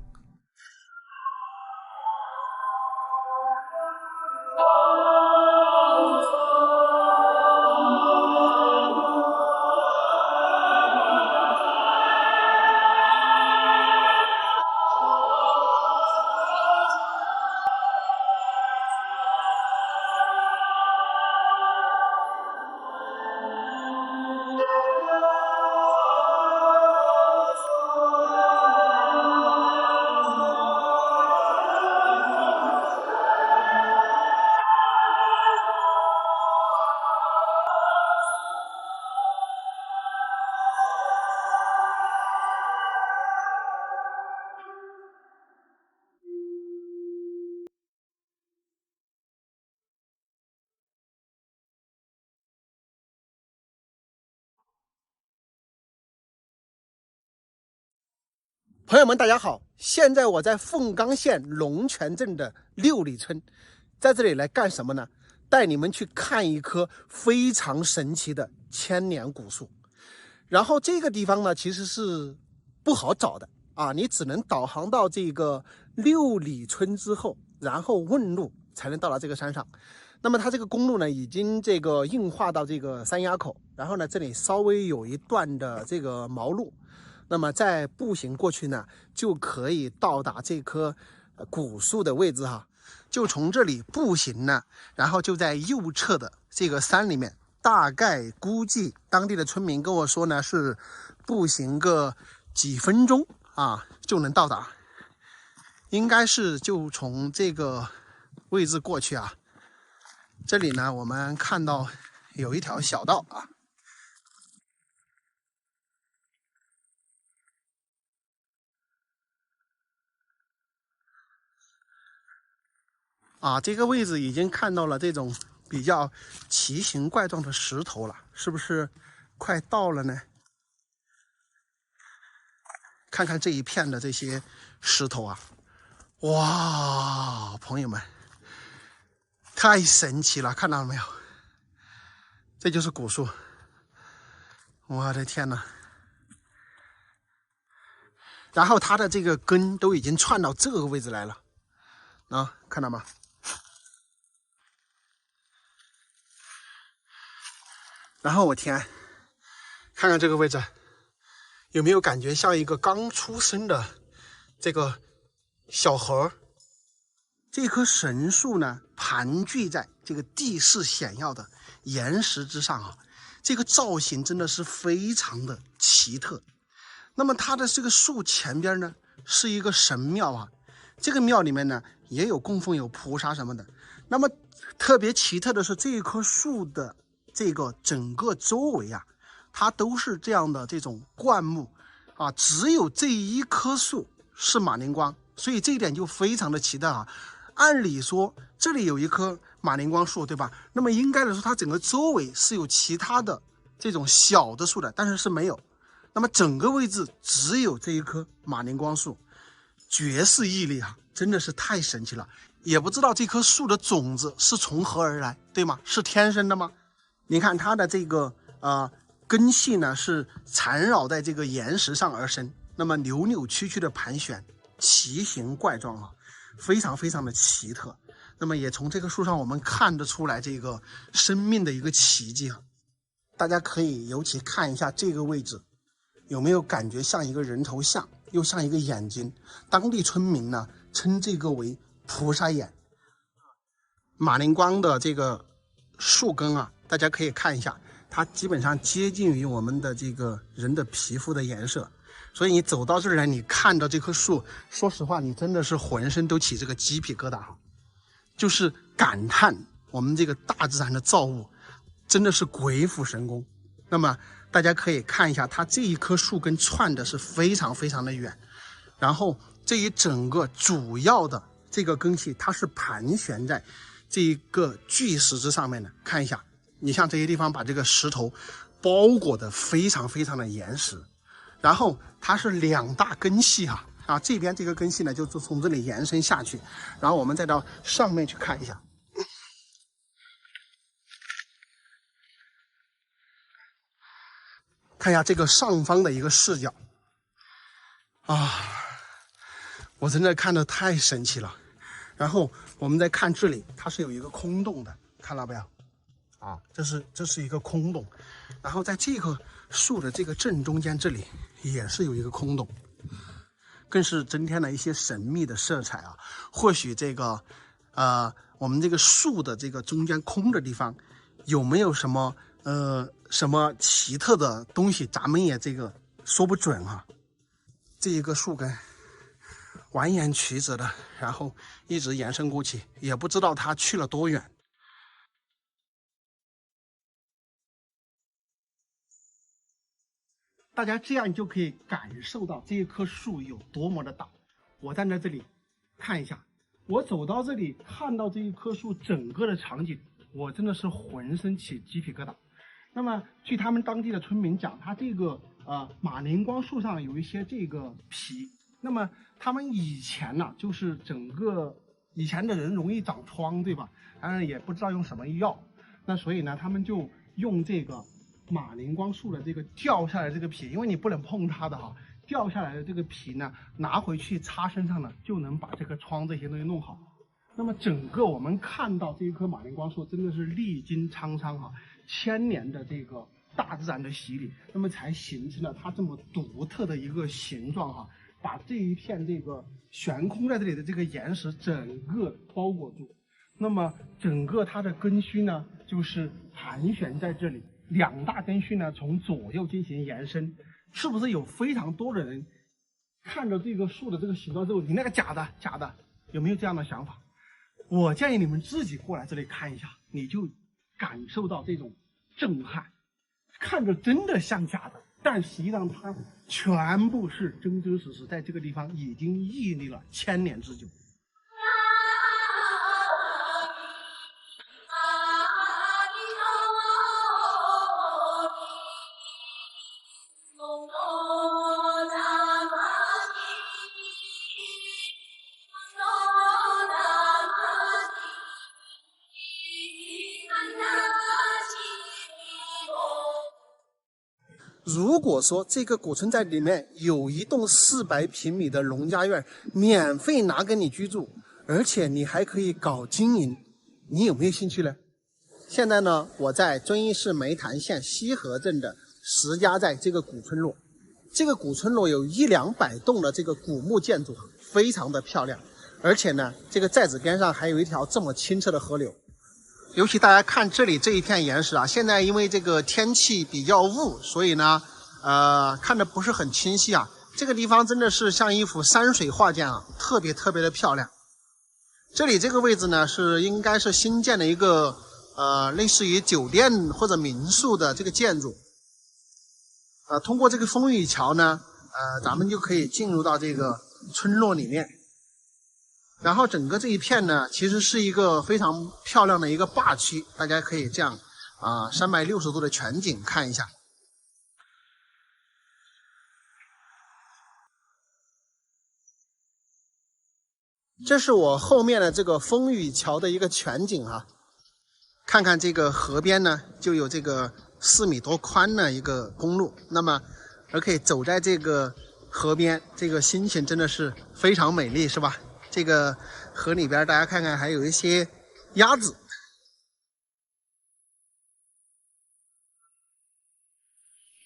朋友们，大家好！现在我在凤冈县龙泉镇的六里村，在这里来干什么呢？带你们去看一棵非常神奇的千年古树。然后这个地方呢，其实是不好找的啊，你只能导航到这个六里村之后，然后问路才能到达这个山上。那么它这个公路呢，已经这个硬化到这个山崖口，然后呢，这里稍微有一段的这个毛路。那么再步行过去呢，就可以到达这棵古树的位置哈。就从这里步行呢，然后就在右侧的这个山里面，大概估计当地的村民跟我说呢，是步行个几分钟啊就能到达。应该是就从这个位置过去啊。这里呢，我们看到有一条小道啊。这个位置已经看到了这种比较奇形怪状的石头了，是不是快到了呢？看看这一片的这些石头啊，哇，朋友们，太神奇了，看到了没有？这就是古树，我的天哪！然后它的这个根都已经串到这个位置来了，看到吗？然后我天，看看这个位置，有没有感觉像一个刚出生的这个小猴？这棵神树呢，盘踞在这个地势险要的岩石之上啊，这个造型真的是非常的奇特。那么它的这个树前边呢，是一个神庙啊，这个庙里面呢也有供奉有菩萨什么的。那么特别奇特的是，这一棵树的这个整个周围啊，它都是这样的这种灌木啊，只有这一棵树是马铃光，所以这一点就非常的奇特啊。按理说这里有一棵马铃光树，对吧？那么应该来说，它整个周围是有其他的这种小的树的，但是没有。那么整个位置只有这一棵马铃光树，绝世屹立啊，真的是太神奇了。也不知道这棵树的种子是从何而来，对吗？是天生的吗？你看它的这个根系呢，是缠绕在这个岩石上而生，那么扭扭曲曲的盘旋，奇形怪状啊，非常非常的奇特。那么也从这棵树上我们看得出来这个生命的一个奇迹啊。大家可以尤其看一下这个位置，有没有感觉像一个人头像，又像一个眼睛？当地村民呢称这个为菩萨眼。马铃光的这个树根啊，大家可以看一下，它基本上接近于我们的这个人的皮肤的颜色，所以你走到这儿来，你看到这棵树，说实话，你真的是浑身都起这个鸡皮疙瘩，就是感叹我们这个大自然的造物真的是鬼斧神工。那么大家可以看一下，它这一棵树根串的是非常非常的远，然后这一整个主要的这个根系，它是盘旋在这一个巨石之上面的。看一下，你像这些地方把这个石头包裹的非常非常的严实，然后它是两大根系这边这个根系呢就从这里延伸下去，然后我们再到上面去看一下，看一下这个上方的一个视角啊，我真的看得太神奇了。然后我们再看这里，它是有一个空洞的，看到没有？这是一个空洞，然后在这个树的这个正中间这里也是有一个空洞，更是增添了一些神秘的色彩啊。或许这个我们这个树的这个中间空的地方有没有什么奇特的东西，咱们也这个说不准啊。这一个树根蜿蜒曲折的，然后一直延伸过去，也不知道它去了多远。大家这样就可以感受到这一棵树有多么的大。我站在这里看一下，我走到这里看到这一棵树整个的场景，我真的是浑身起鸡皮疙瘩。那么据他们当地的村民讲，它这个马铃光树上有一些这个皮那么他们以前呢，就是以前的人容易长疮，对吧？当然也不知道用什么药，那所以呢，他们就用这个马铃光树的这个掉下来这个皮，因为你不能碰它的哈，掉下来的这个皮呢，拿回去擦身上呢，就能把这个疮这些东西弄好。那么整个我们看到这一棵马铃光树真的是历经沧桑哈，1000年的这个大自然的洗礼，那么才形成了它这么独特的一个形状哈，把这一片这个悬空在这里的这个岩石整个包裹住。那么整个它的根须呢，就是盘旋在这里，2大根须呢从左右进行延伸。是不是有非常多的人看着这个树的这个形状之后，你那个假的，有没有这样的想法？我建议你们自己过来这里看一下，你就感受到这种震撼，看着真的像假的，但实际上它全部是真真实实在这个地方已经屹立了1000年之久。如果说这个古村寨里面有一栋400平米的农家院，免费拿给你居住，而且你还可以搞经营，你有没有兴趣呢？现在呢，我在遵义市梅潭县西河镇的石家寨这个古村落，这个古村落有100-200栋的这个古木建筑，非常的漂亮，而且呢，这个寨子边上还有一条这么清澈的河流。尤其大家看这里这一片岩石啊，现在因为这个天气比较雾，所以呢，看着不是很清晰啊。这个地方真的是像一幅山水画卷啊，特别的漂亮。这里这个位置呢，应该是新建的一个类似于酒店或者民宿的这个建筑。通过这个风雨桥呢，咱们就可以进入到这个村落里面。然后整个这一片呢，其实是一个非常漂亮的一个坝区，大家可以这样360度的全景看一下。这是我后面的这个风雨桥的一个全景啊，看看这个河边呢，就有这个4米多宽的一个公路，那么而可以走在这个河边，这个心情真的是非常美丽，是吧？这个河里边，大家看看还有一些鸭子。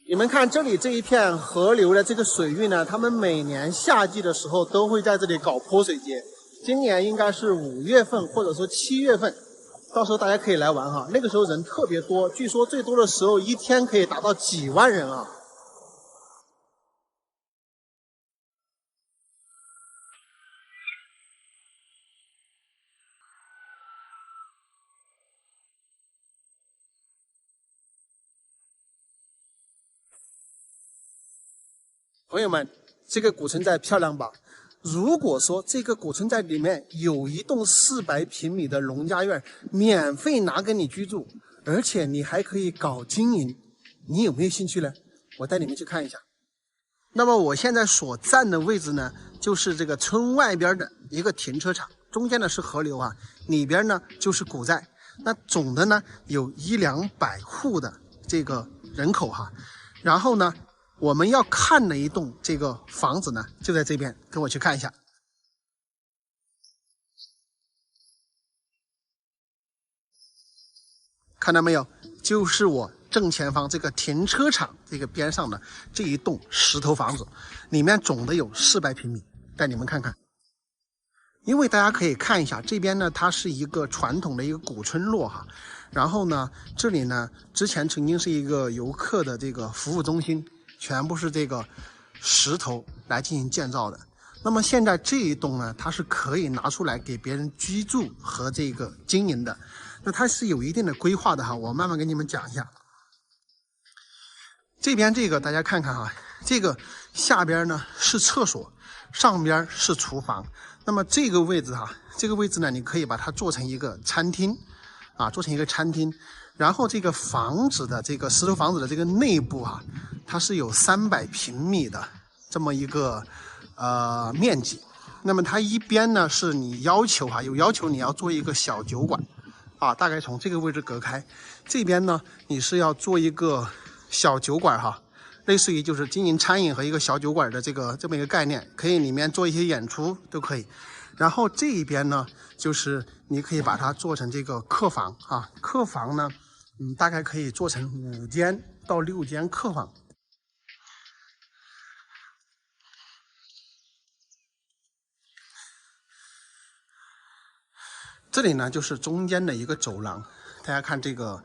你们看这里这一片河流的这个水域呢，他们每年夏季的时候都会在这里搞泼水节。今年应该是5月份或者说7月份，到时候大家可以来玩哈。那个时候人特别多，据说最多的时候一天可以达到几万人啊。朋友们，这个古村寨漂亮吧？如果说这个古村寨里面有一栋400平米的农家院，免费拿给你居住，而且你还可以搞经营，你有没有兴趣呢？我带你们去看一下。那么我现在所站的位置呢，就是这个村外边的一个停车场，中间呢是河流啊，里边呢就是古寨。那总的呢有100-200户的这个人口哈，然后呢，我们要看的一栋这个房子呢，就在这边，跟我去看一下。看到没有？就是我正前方这个停车场这个边上的这一栋石头房子，里面总的有400平米，带你们看看。因为大家可以看一下，这边呢，它是一个传统的一个古村落哈。然后呢，这里呢，之前曾经是一个游客的这个服务中心。全部是这个石头来进行建造的。那么现在这一栋呢，它是可以拿出来给别人居住和这个经营的。那它是有一定的规划的哈，我慢慢给你们讲一下。这边这个大家看看哈，这个下边呢是厕所，上边是厨房。那么这个位置哈，这个位置呢，你可以把它做成一个餐厅啊，做成一个餐厅。然后这个房子的这个石头房子的这个内部啊，它是有300平米的这么一个面积。那么它一边呢是你要求有要求你要做一个小酒馆啊，大概从这个位置隔开。这边呢你是要做一个小酒馆类似于就是经营餐饮和一个小酒馆的这么一个概念，可以里面做一些演出都可以。然后这一边呢就是你可以把它做成这个客房客房呢大概可以做成5间到6间客房。这里呢就是中间的一个走廊，大家看这个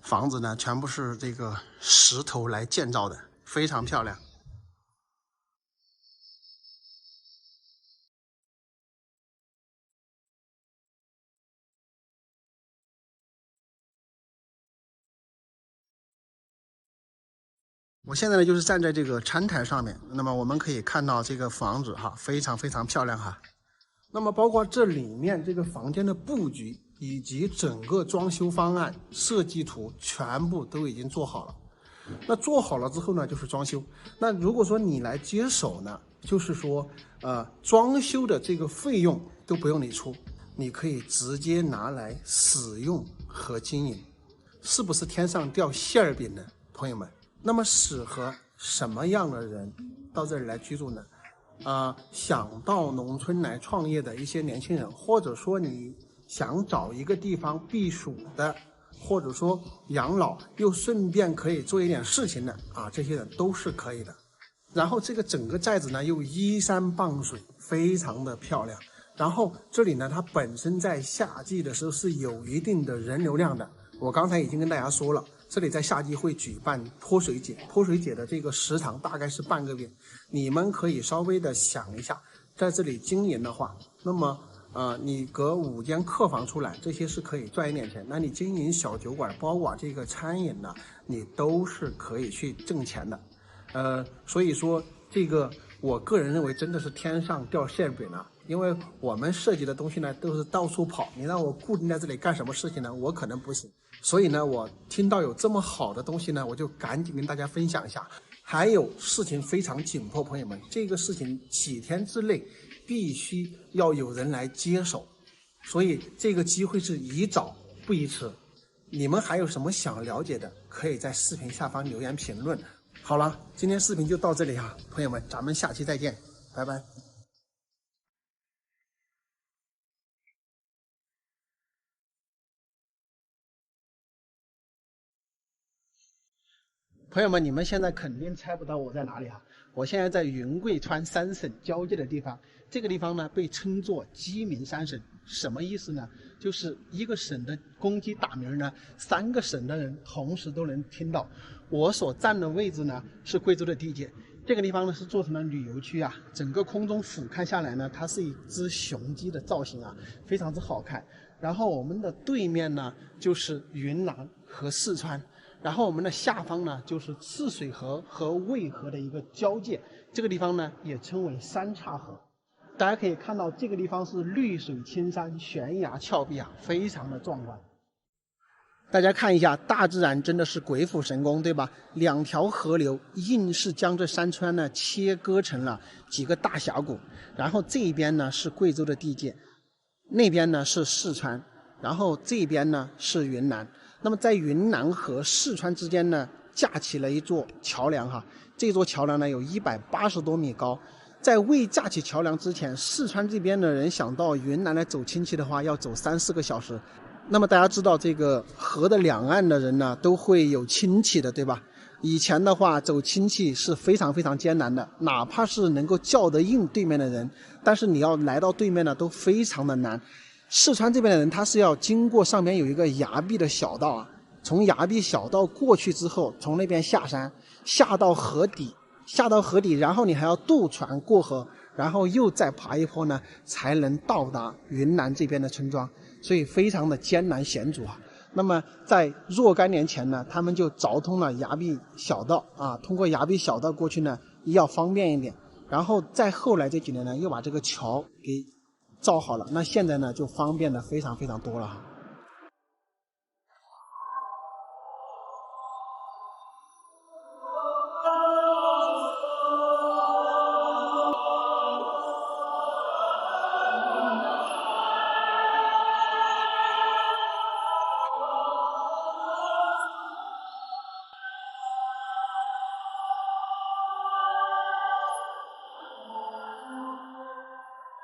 房子呢全部是这个石头来建造的，非常漂亮。我现在呢就是站在这个餐台上面，那么我们可以看到这个房子非常非常漂亮那么包括这里面这个房间的布局以及整个装修方案设计图全部都已经做好了。那做好了之后呢就是装修。那如果说你来接手呢，就是说装修的这个费用都不用你出，你可以直接拿来使用和经营。是不是天上掉馅饼呢，朋友们？那么适合什么样的人到这里来居住呢？想到农村来创业的一些年轻人，或者说你想找一个地方避暑的，或者说养老又顺便可以做一点事情的这些人都是可以的。然后这个整个寨子呢又依山傍水，非常的漂亮。然后这里呢它本身在夏季的时候是有一定的人流量的，我刚才已经跟大家说了，这里在夏季会举办泼水节，泼水节的这个时长大概是半个月。你们可以稍微的想一下，在这里经营的话，那么你隔5间客房出来，这些是可以赚一点钱。那你经营小酒馆，包括这个餐饮呢，你都是可以去挣钱的。所以说这个我个人认为真的是天上掉馅饼了。因为我们设计的东西呢都是到处跑，你让我固定在这里干什么事情呢？我可能不行。所以呢我听到有这么好的东西呢，我就赶紧跟大家分享一下。还有事情非常紧迫，朋友们，这个事情几天之内必须要有人来接手，所以这个机会是宜早不宜迟。你们还有什么想了解的，可以在视频下方留言评论。好了，今天视频就到这里朋友们，咱们下期再见，拜拜。朋友们，你们现在肯定猜不到我在哪里我现在在云贵川3省交界的地方，这个地方呢被称作鸡鸣3省，什么意思呢？就是一个省的公鸡打鸣呢，3个省的人同时都能听到。我所站的位置呢是贵州的地界，这个地方呢是做成了旅游区整个空中俯瞰下来呢，它是一只雄鸡的造型非常之好看。然后我们的对面呢就是云南和四川。然后我们的下方呢就是赤水河和渭河的一个交界，这个地方呢也称为三岔河。大家可以看到这个地方是绿水青山，悬崖峭壁非常的壮观。大家看一下，大自然真的是鬼斧神工，对吧？2条河流硬是将这山川呢切割成了几个大峡谷。然后这边呢是贵州的地界，那边呢是四川，然后这边呢是云南。那么在云南和四川之间呢架起了一座桥梁这座桥梁呢有180多米高。在未架起桥梁之前，四川这边的人想到云南来走亲戚的话要走3-4个小时。那么大家知道这个河的两岸的人呢都会有亲戚的，对吧？以前的话走亲戚是非常非常艰难的，哪怕是能够叫得应对面的人，但是你要来到对面呢都非常的难。四川这边的人他是要经过上面有一个崖壁的小道从崖壁小道过去之后，从那边下山下到河底，然后你还要渡船过河，然后又再爬一坡呢才能到达云南这边的村庄，所以非常的艰难险阻那么在若干年前呢，他们就凿通了崖壁小道通过崖壁小道过去呢要方便一点，然后再后来这几年呢又把这个桥给造好了，那现在呢就方便的非常非常多了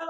朋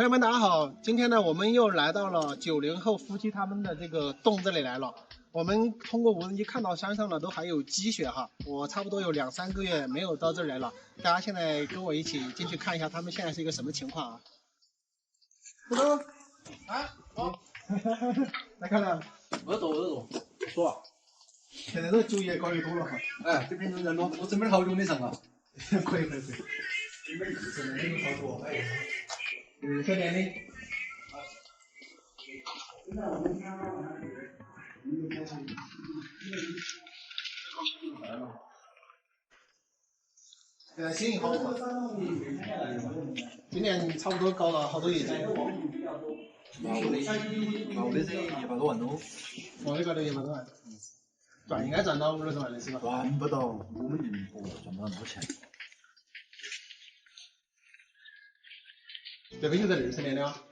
友们，大家好！今天呢，我们又来到了90后夫妻他们的这个洞这里来了。我们通过无人机看到山上呢都还有积雪哈，我差不多有2-3个月没有到这儿来了。大家现在跟我一起进去看一下他们现在是一个什么情况啊？不动啊，好，来看看，我走，说，现在这酒也搞越多了哈。哎，这边有人了，我准备了好久没上了。可以。你们真的没有好多，哎。小点的。心情好不好？今年差不多搞了好多业绩。毛的是100多万多。毛的搞了100多万。赚应该赚到50多万的是吧？赚不到，我们运不赚不到那么多钱。这个就在20年的啊。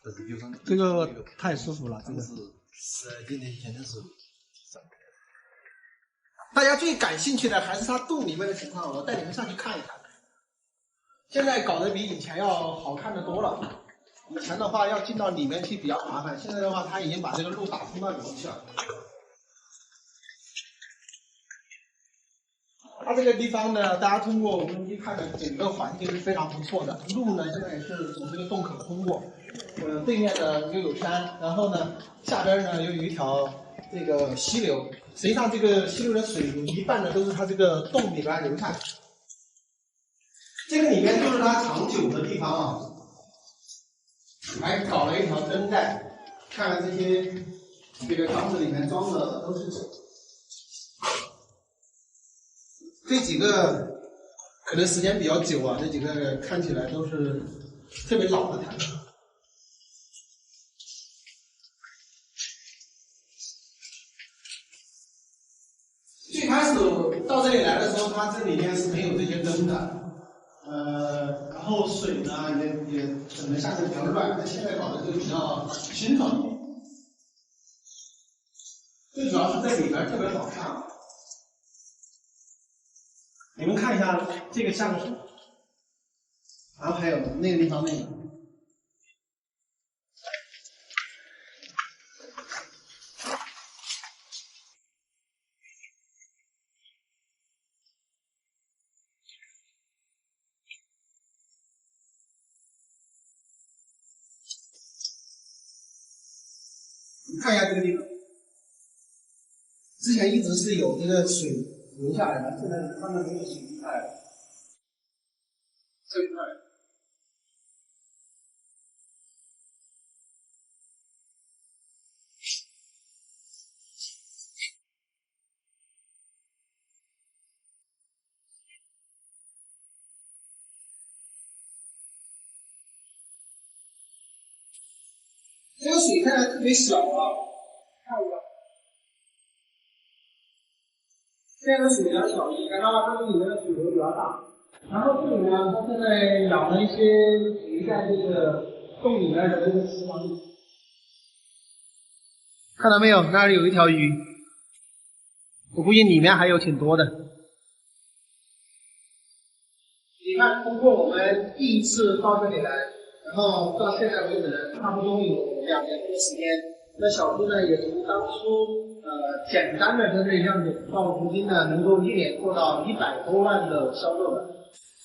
这是这个太舒服了，真的是10几年前的事。大家最感兴趣的还是它洞里面的情况，我带你们上去看一看。现在搞得比以前要好看的多了。以前的话要进到里面去比较麻烦，现在的话它已经把这个路打通到里面去了。它这个地方呢，大家通过无人机看的整个环境是非常不错的，路呢现在也是从这个洞口通过，对面呢又有山，然后呢下边呢又有一条这个溪流，实际上这个溪流的水有一半呢都是它这个洞里边流下去。这个里面就是它藏酒的地方啊，还搞了一条灯带，看看这个缸子里面装的都是酒。这几个可能时间比较久啊，这几个看起来都是特别老的坛子。最开始到这里来的时候，它这里面是没有这些灯的，然后水呢也整个下面比较乱，但现在搞的就比较清爽。最主要是在里边特别好看。你们看一下这个像什么？然后还有那个地方那个。你看一下这个地方，之前一直是有这个水流下来的，现在慢慢没有水流下来了。这一块。这个水看起来特别小啊，看一下。这个水比较小，以前的话它这里面的水流比较大。然后这里呢，它现在养了一些鱼在这个洞里面的这个池塘里。看到没有？那里有一条鱼，我估计里面还有挺多的。你看，通过我们第一次到这里来，然后到现在为止，差不多有2年多的时间。那小猪呢，也从当初简单的这个样子，到如今呢，能够1年做到100多万的销售了。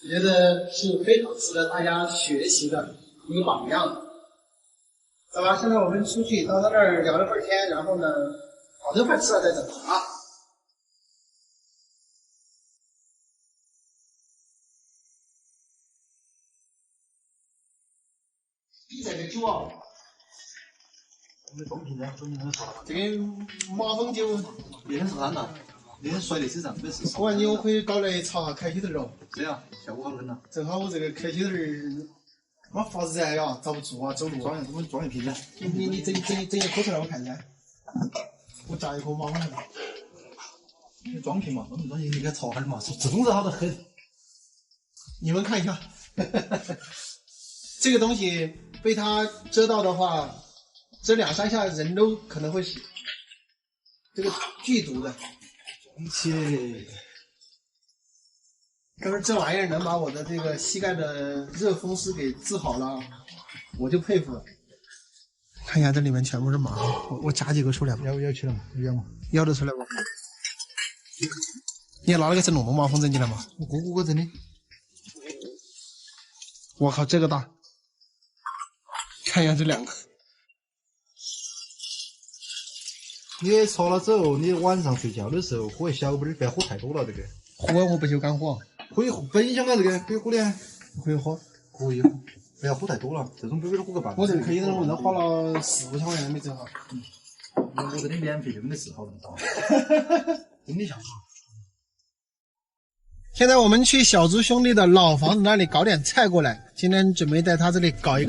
我觉得是非常值得大家学习的一个榜样。好吧，现在我们出去到他那儿聊了会儿天，然后呢，把这饭吃了再走啊。你这个酒啊，这个马蜂酒那天是啥呢？那天摔的身上没事。喝完酒可以搞来炒下开心头哦。对呀，效果好很呐。正好我这个开心头没法子燃呀，遭不住啊，走路。我们装一瓶子。你整一颗出来我看一下。我榨一颗马蜂头。你装瓶嘛，我们装瓶你给炒下的嘛，这种子好得很。你们看一下，这个东西被它蛰到的话，蛰2、3下人都可能会死。这个剧毒的。切。要是这玩意儿能把我的这个膝盖的热风湿给治好了，我就佩服了。看一下这里面全部是马，我夹几个出来吧。要去了吗？要吗？要得出来吧。你也拿了个整笼马蜂针进来吗？我个整的。我靠，这个大！看一下这2个。你炒了之后，你晚上睡觉的时候喝一小杯，不要喝太多了。这个喝我不就敢喝？可以喝，本香啊，这个可以喝的。可以喝，可以喝，不要喝太多了。这种杯杯喝个半。我这个开心头我都花了4、5千块钱没整好。我这里免费就给你治好了，真的像。现在我们去小猪兄弟的老房子那里搞点菜过来，今天准备在他这里搞一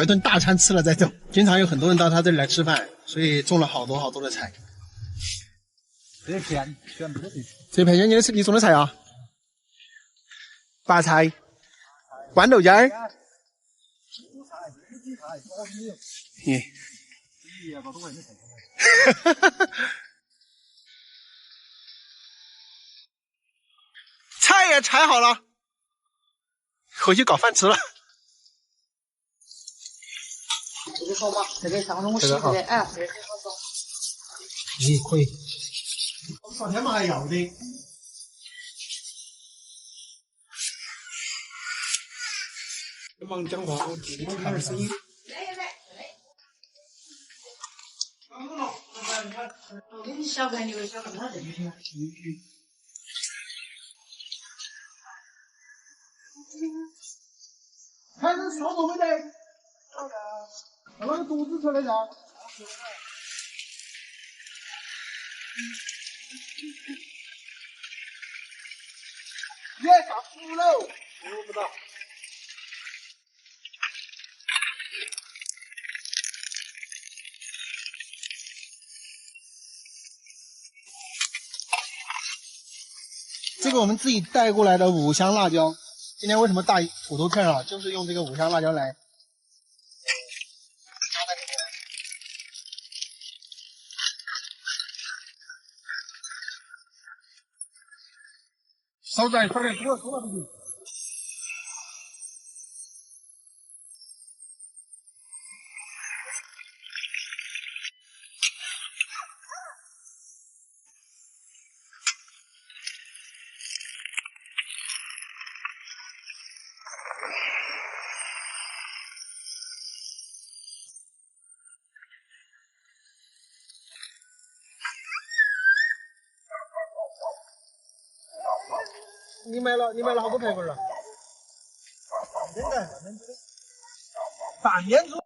顿大餐吃了再走。经常有很多人到他这里来吃饭，所以种了好多的菜。这片全部都是。这片你种的菜啊？白菜、豌豆尖儿。也柴好了，回去搞饭吃了。这个好嘛？这个上东西这个哎，这个很好找。可以。我昨天嘛还要的。忙讲话，我看点声音。你小朋友小朋友他这边。看这烧肉没得？那个肚子出来噻。别上5楼，听不到。这个我们自己带过来的5香辣椒，今天为什么大土豆片啊？就是用这个5香辣椒来加在里面。烧点多了不行。你买了好多排骨了？半年猪。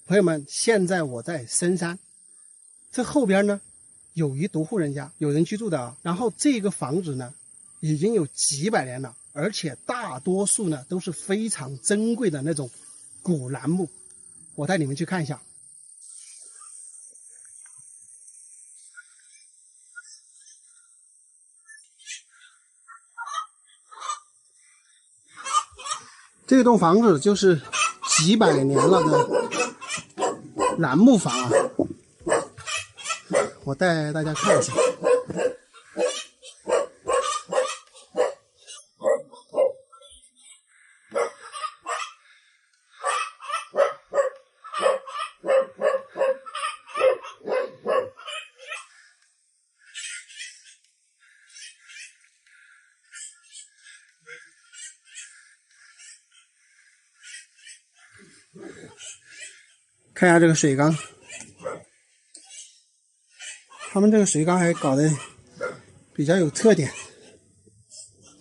朋友们，现在我在深山，这后边呢有一独户人家，有人居住的啊。然后这个房子呢已经有几百年了，而且大多数呢都是非常珍贵的那种古楠木。我带你们去看一下。这栋房子就是几百年了的楠木房啊，我带大家看一下。看一下这个水缸，他们这个水缸还搞得比较有特点，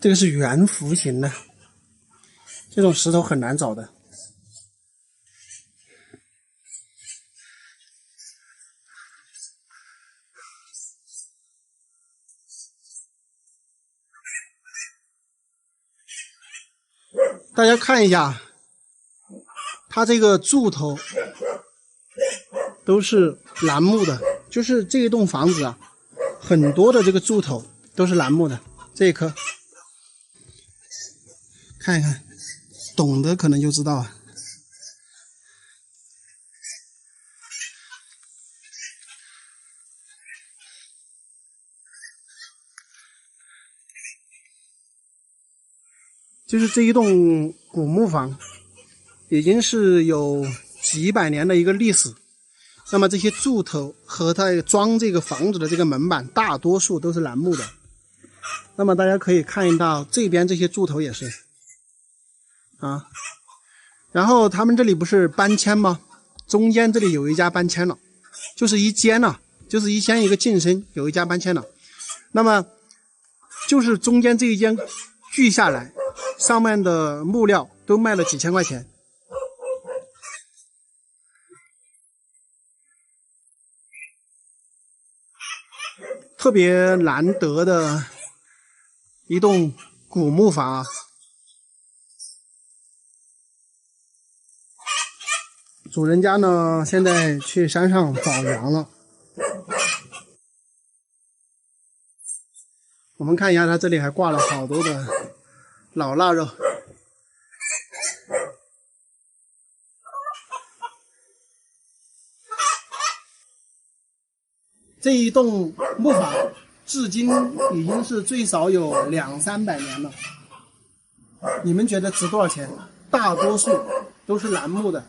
这个是圆弧形的，这种石头很难找的。大家看一下，它这个柱头都是楠木的，就是这一栋房子啊，很多的这个柱头都是楠木的。这一颗看一看，懂的可能就知道啊。就是这一栋古木房，已经是有几百年的一个历史。那么这些柱头和它装这个房子的这个门板，大多数都是楠木的。那么大家可以看到这边这些柱头也是啊。然后他们这里不是搬迁吗？中间这里有一家搬迁了，就是一间了，就是一间一个进深，有一家搬迁了。那么就是中间这一间锯下来，上面的木料都卖了几千块钱。特别难得的一栋古木房啊，主人家呢现在去山上找羊了。我们看一下，他这里还挂了好多的老腊肉。这一栋木房至今已经是最少有200-300年了。你们觉得值多少钱？大多数都是楠木的，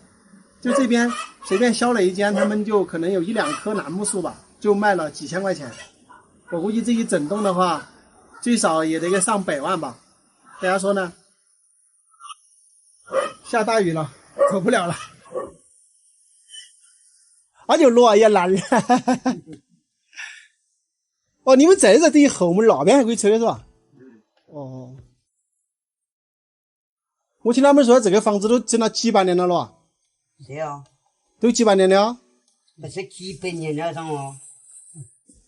就这边随便削了一间，他们就可能有1-2棵楠木树吧，就卖了几千块钱。我估计这一整栋的话，最少也得个上百万吧。大家说呢？下大雨了，走不了了，那就落也难了。哦，你们这在等于后门那边还可以吹的是吧？哦，我听他们说这个房子都整了几百年了咯。对啊，都几百年了。那是几百年了上哦。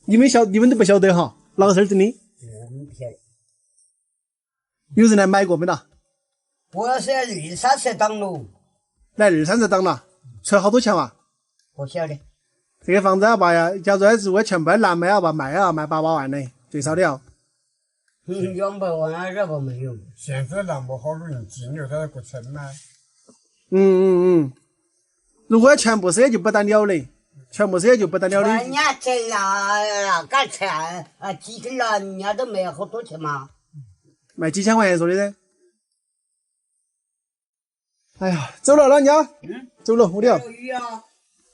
你们都不晓得哈，哪个事儿整的？我们不晓得。有人来买过没得？我要是要23档喽。来23档了，出了好多钱哇？不晓得。这个房子要把呀，假如我全部蓝卖要把卖8-8万呢，最少的要。200万啊，这个没有。现在那么好容易进了，它不成吗？如果全部是也就不得了嘞，全部是也就不得了的。人家挣了干钱啊，几个了，人家都卖好多钱嘛。卖几千块钱说的噻。哎呀，走了，老人家。走了，屋里了。雨啊。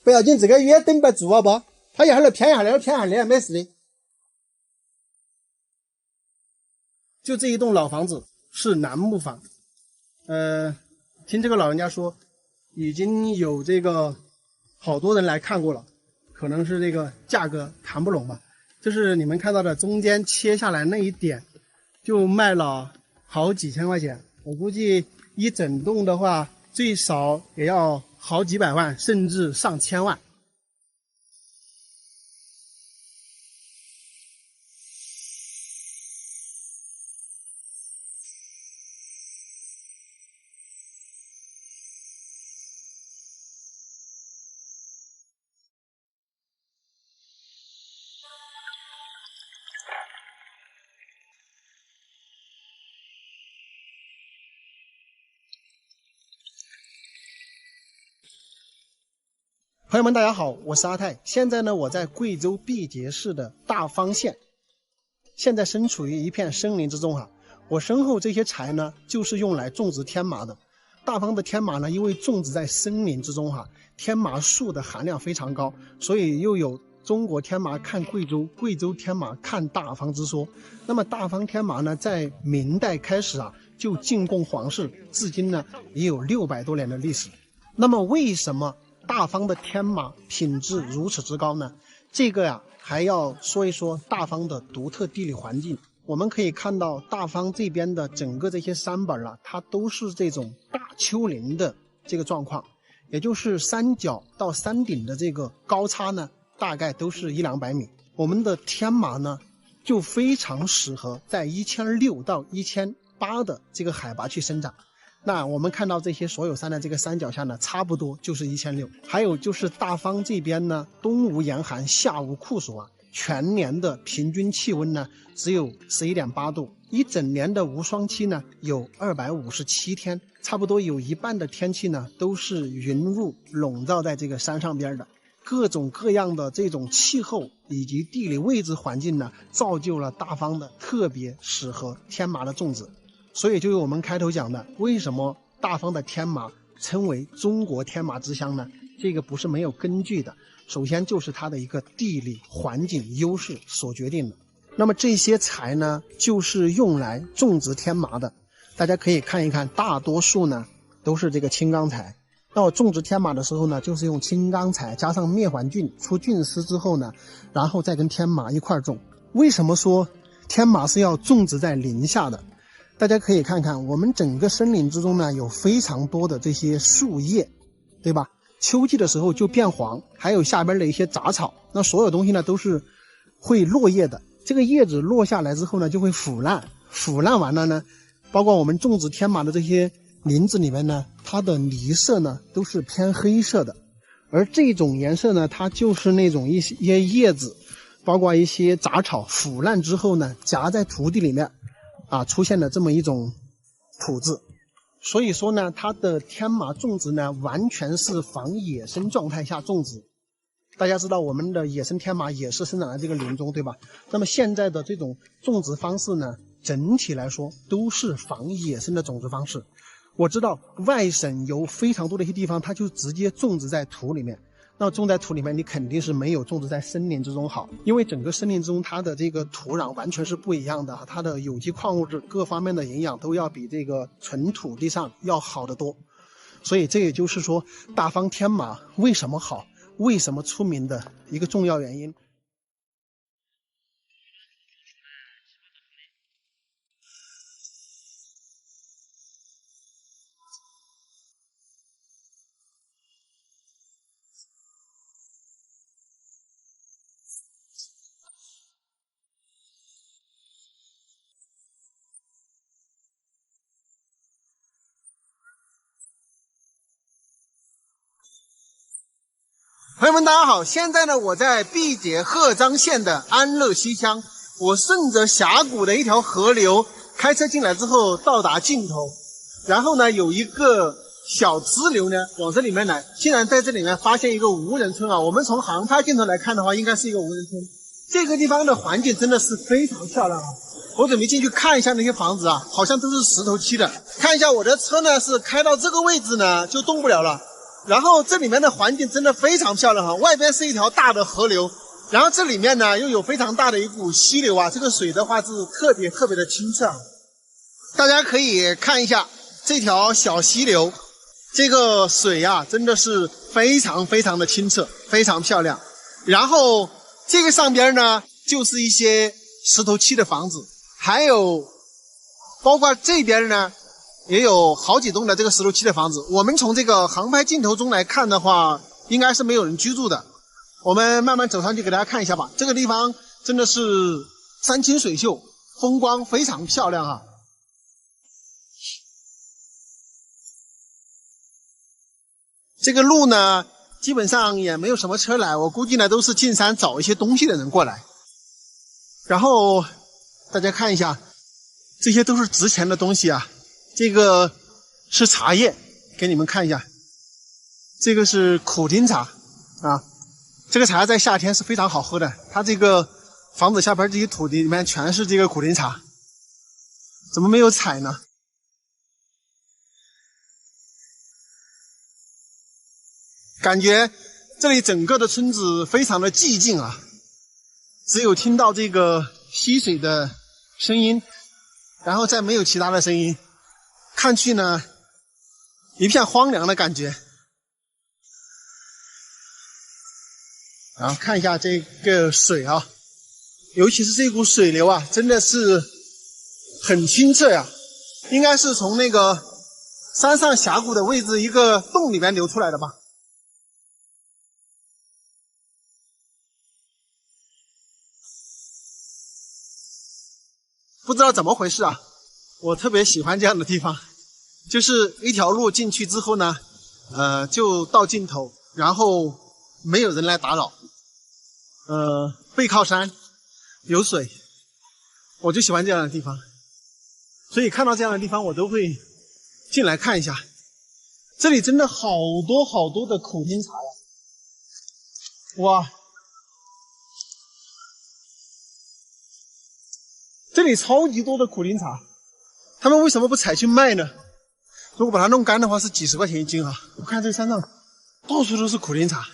不要紧，这个雨也顶不住啊不？他一会儿偏一下那偏一下的，没事的。就这一栋老房子是楠木房，听这个老人家说，已经有这个好多人来看过了，可能是这个价格谈不拢吧。就是你们看到的中间切下来那一点，就卖了好几千块钱。我估计一整栋的话，最少也要好几百万，甚至上千万。朋友们，大家好，我是阿泰。现在呢，我在贵州毕节市的大方县，现在身处于一片森林之中哈。我身后这些柴呢，就是用来种植天麻的。大方的天麻呢，因为种植在森林之中哈，天麻树的含量非常高，所以又有中国天麻看贵州，贵州天麻看大方之说。那么大方天麻呢，在明代开始啊，就进贡皇室，至今呢也有600多年的历史。那么为什么大方的天麻品质如此之高呢？这个呀，还要说一说大方的独特地理环境。我们可以看到大方这边的整个这些山本啊，它都是这种大丘陵的这个状况，也就是山脚到山顶的这个高差呢，大概都是100-200米。我们的天麻呢，就非常适合在1600到1800的这个海拔去生长。那我们看到这些所有山的这个山脚下呢，差不多就是1600。还有就是大方这边呢，冬无严寒，夏无酷暑啊，全年的平均气温呢只有11.8度，一整年的无霜期呢有257天，差不多有一半的天气呢都是云雾笼罩在这个山上边的。各种各样的这种气候以及地理位置环境呢，造就了大方的特别适合天麻的种植。所以就是我们开头讲的，为什么大方的天麻称为中国天麻之乡呢？这个不是没有根据的，首先就是它的一个地理环境优势所决定的。那么这些柴呢，就是用来种植天麻的。大家可以看一看，大多数呢都是这个青冈柴。那我种植天麻的时候呢，就是用青冈柴加上灭环菌，出菌丝之后呢，然后再跟天麻一块种。为什么说天麻是要种植在林下的？大家可以看看，我们整个森林之中呢，有非常多的这些树叶，对吧？秋季的时候就变黄，还有下边的一些杂草，那所有东西呢都是会落叶的。这个叶子落下来之后呢，就会腐烂，腐烂完了呢，包括我们种植天麻的这些林子里面呢，它的泥色呢都是偏黑色的，而这种颜色呢，它就是那种一些叶子，包括一些杂草腐烂之后呢，夹在土地里面啊，出现了这么一种土质。所以说呢，它的天麻种植呢，完全是仿野生状态下种植。大家知道我们的野生天麻也是生长在这个林中，对吧？那么现在的这种种植方式呢，整体来说都是仿野生的种植方式。我知道外省有非常多的一些地方，它就直接种植在土里面。那种在土里面，你肯定是没有种植在森林之中好，因为整个森林之中它的这个土壤完全是不一样的，它的有机矿物质各方面的营养都要比这个纯土地上要好得多。所以这也就是说，大方天麻为什么好，为什么出名的一个重要原因。朋友们，大家好！现在呢，我在毕节鹤岗县的安乐西乡，我顺着峡谷的一条河流开车进来之后，到达尽头，然后呢，有一个小支流呢往这里面来，竟然在这里面发现一个无人村啊！我们从航拍镜头来看的话，应该是一个无人村。这个地方的环境真的是非常漂亮啊！我准备进去看一下那些房子啊，好像都是石头砌的。看一下我的车呢，是开到这个位置呢就动不了了。然后这里面的环境真的非常漂亮哈，外边是一条大的河流，然后这里面呢又有非常大的一股溪流啊，这个水的话是特别的清澈啊。大家可以看一下这条小溪流，这个水啊真的是非常的清澈，非常漂亮。然后这个上边呢就是一些石头砌的房子，还有包括这边呢也有好几栋的这个石头砌的房子。我们从这个航拍镜头中来看的话，应该是没有人居住的。我们慢慢走上去给大家看一下吧。这个地方真的是山清水秀，风光非常漂亮啊。这个路呢基本上也没有什么车来，我估计呢都是进山找一些东西的人过来。然后大家看一下，这些都是值钱的东西啊。这个是茶叶，给你们看一下，这个是苦丁茶啊，这个茶在夏天是非常好喝的。它这个房子下边这些土地里面全是这个苦苓茶，怎么没有采呢？感觉这里整个的村子非常的寂静啊，只有听到这个溪水的声音，然后再没有其他的声音，看去呢一片荒凉的感觉。然后看一下这个水啊，尤其是这股水流啊，真的是很清澈呀，应该是从那个山上峡谷的位置一个洞里面流出来的吧。不知道怎么回事啊，我特别喜欢这样的地方，就是一条路进去之后呢，就到尽头，然后没有人来打扰，背靠山，有水，我就喜欢这样的地方，所以看到这样的地方我都会进来看一下。这里真的好多好多的苦苓茶呀，哇！这里超级多的苦苓茶，他们为什么不采去卖呢？如果把它弄干的话，是几十块钱一斤啊！我看这山上到处都是苦苓茶。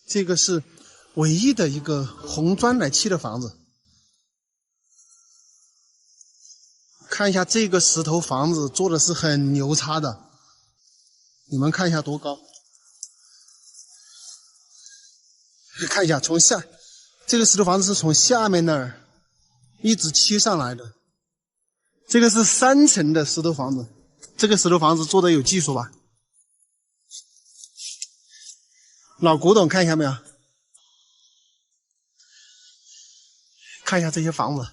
这个是唯一的一个红砖来砌的房子。看一下这个石头房子做的是很牛叉的，你们看一下多高。看一下，从下这个石头房子是从下面那儿一直砌上来的。这个是3层的石头房子，这个石头房子做的有技术吧？老古董，看一下没有？看一下这些房子，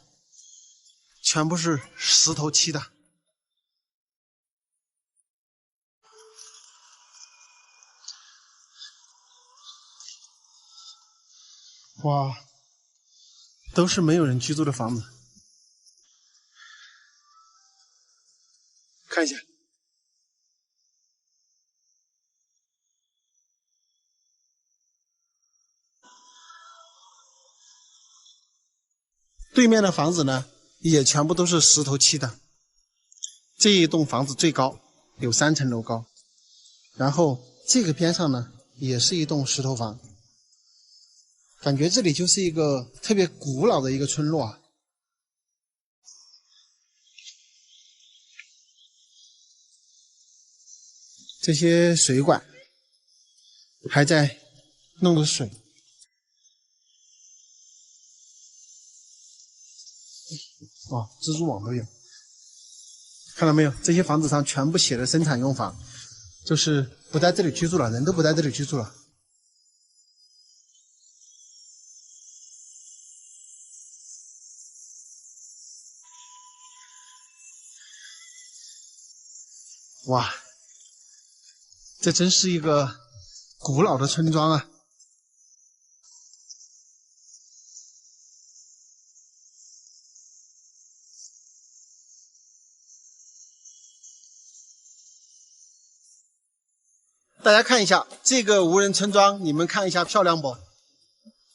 全部是石头砌的。哇，都是没有人居住的房子。看一下，对面的房子呢，也全部都是石头砌的。这一栋房子最高，有3层楼高，然后这个边上呢，也是一栋石头房。感觉这里就是一个特别古老的一个村落啊。这些水管还在弄着水。哦，蜘蛛网都有。看到没有？这些房子上全部写的生产用房，就是不在这里居住了，人都不在这里居住了。哇，这真是一个古老的村庄啊！大家看一下这个无人村庄，你们看一下漂亮不？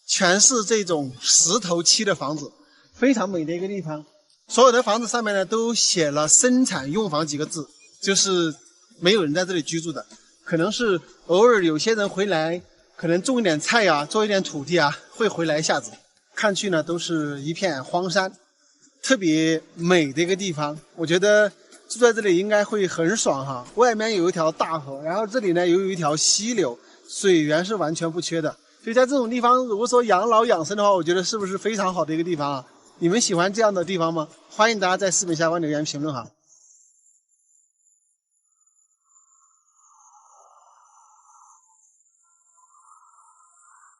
全是这种石头砌的房子，非常美的一个地方。所有的房子上面呢都写了生产用房几个字。就是没有人在这里居住的，可能是偶尔有些人回来，可能种一点菜啊，做一点土地啊，会回来一下子。看去呢都是一片荒山，特别美的一个地方。我觉得住在这里应该会很爽哈。外面有一条大河，然后这里呢又有一条溪流，水源是完全不缺的。所以在这种地方，如果说养老养生的话，我觉得是不是非常好的一个地方啊？你们喜欢这样的地方吗？欢迎大家在视频下方留言评论哈。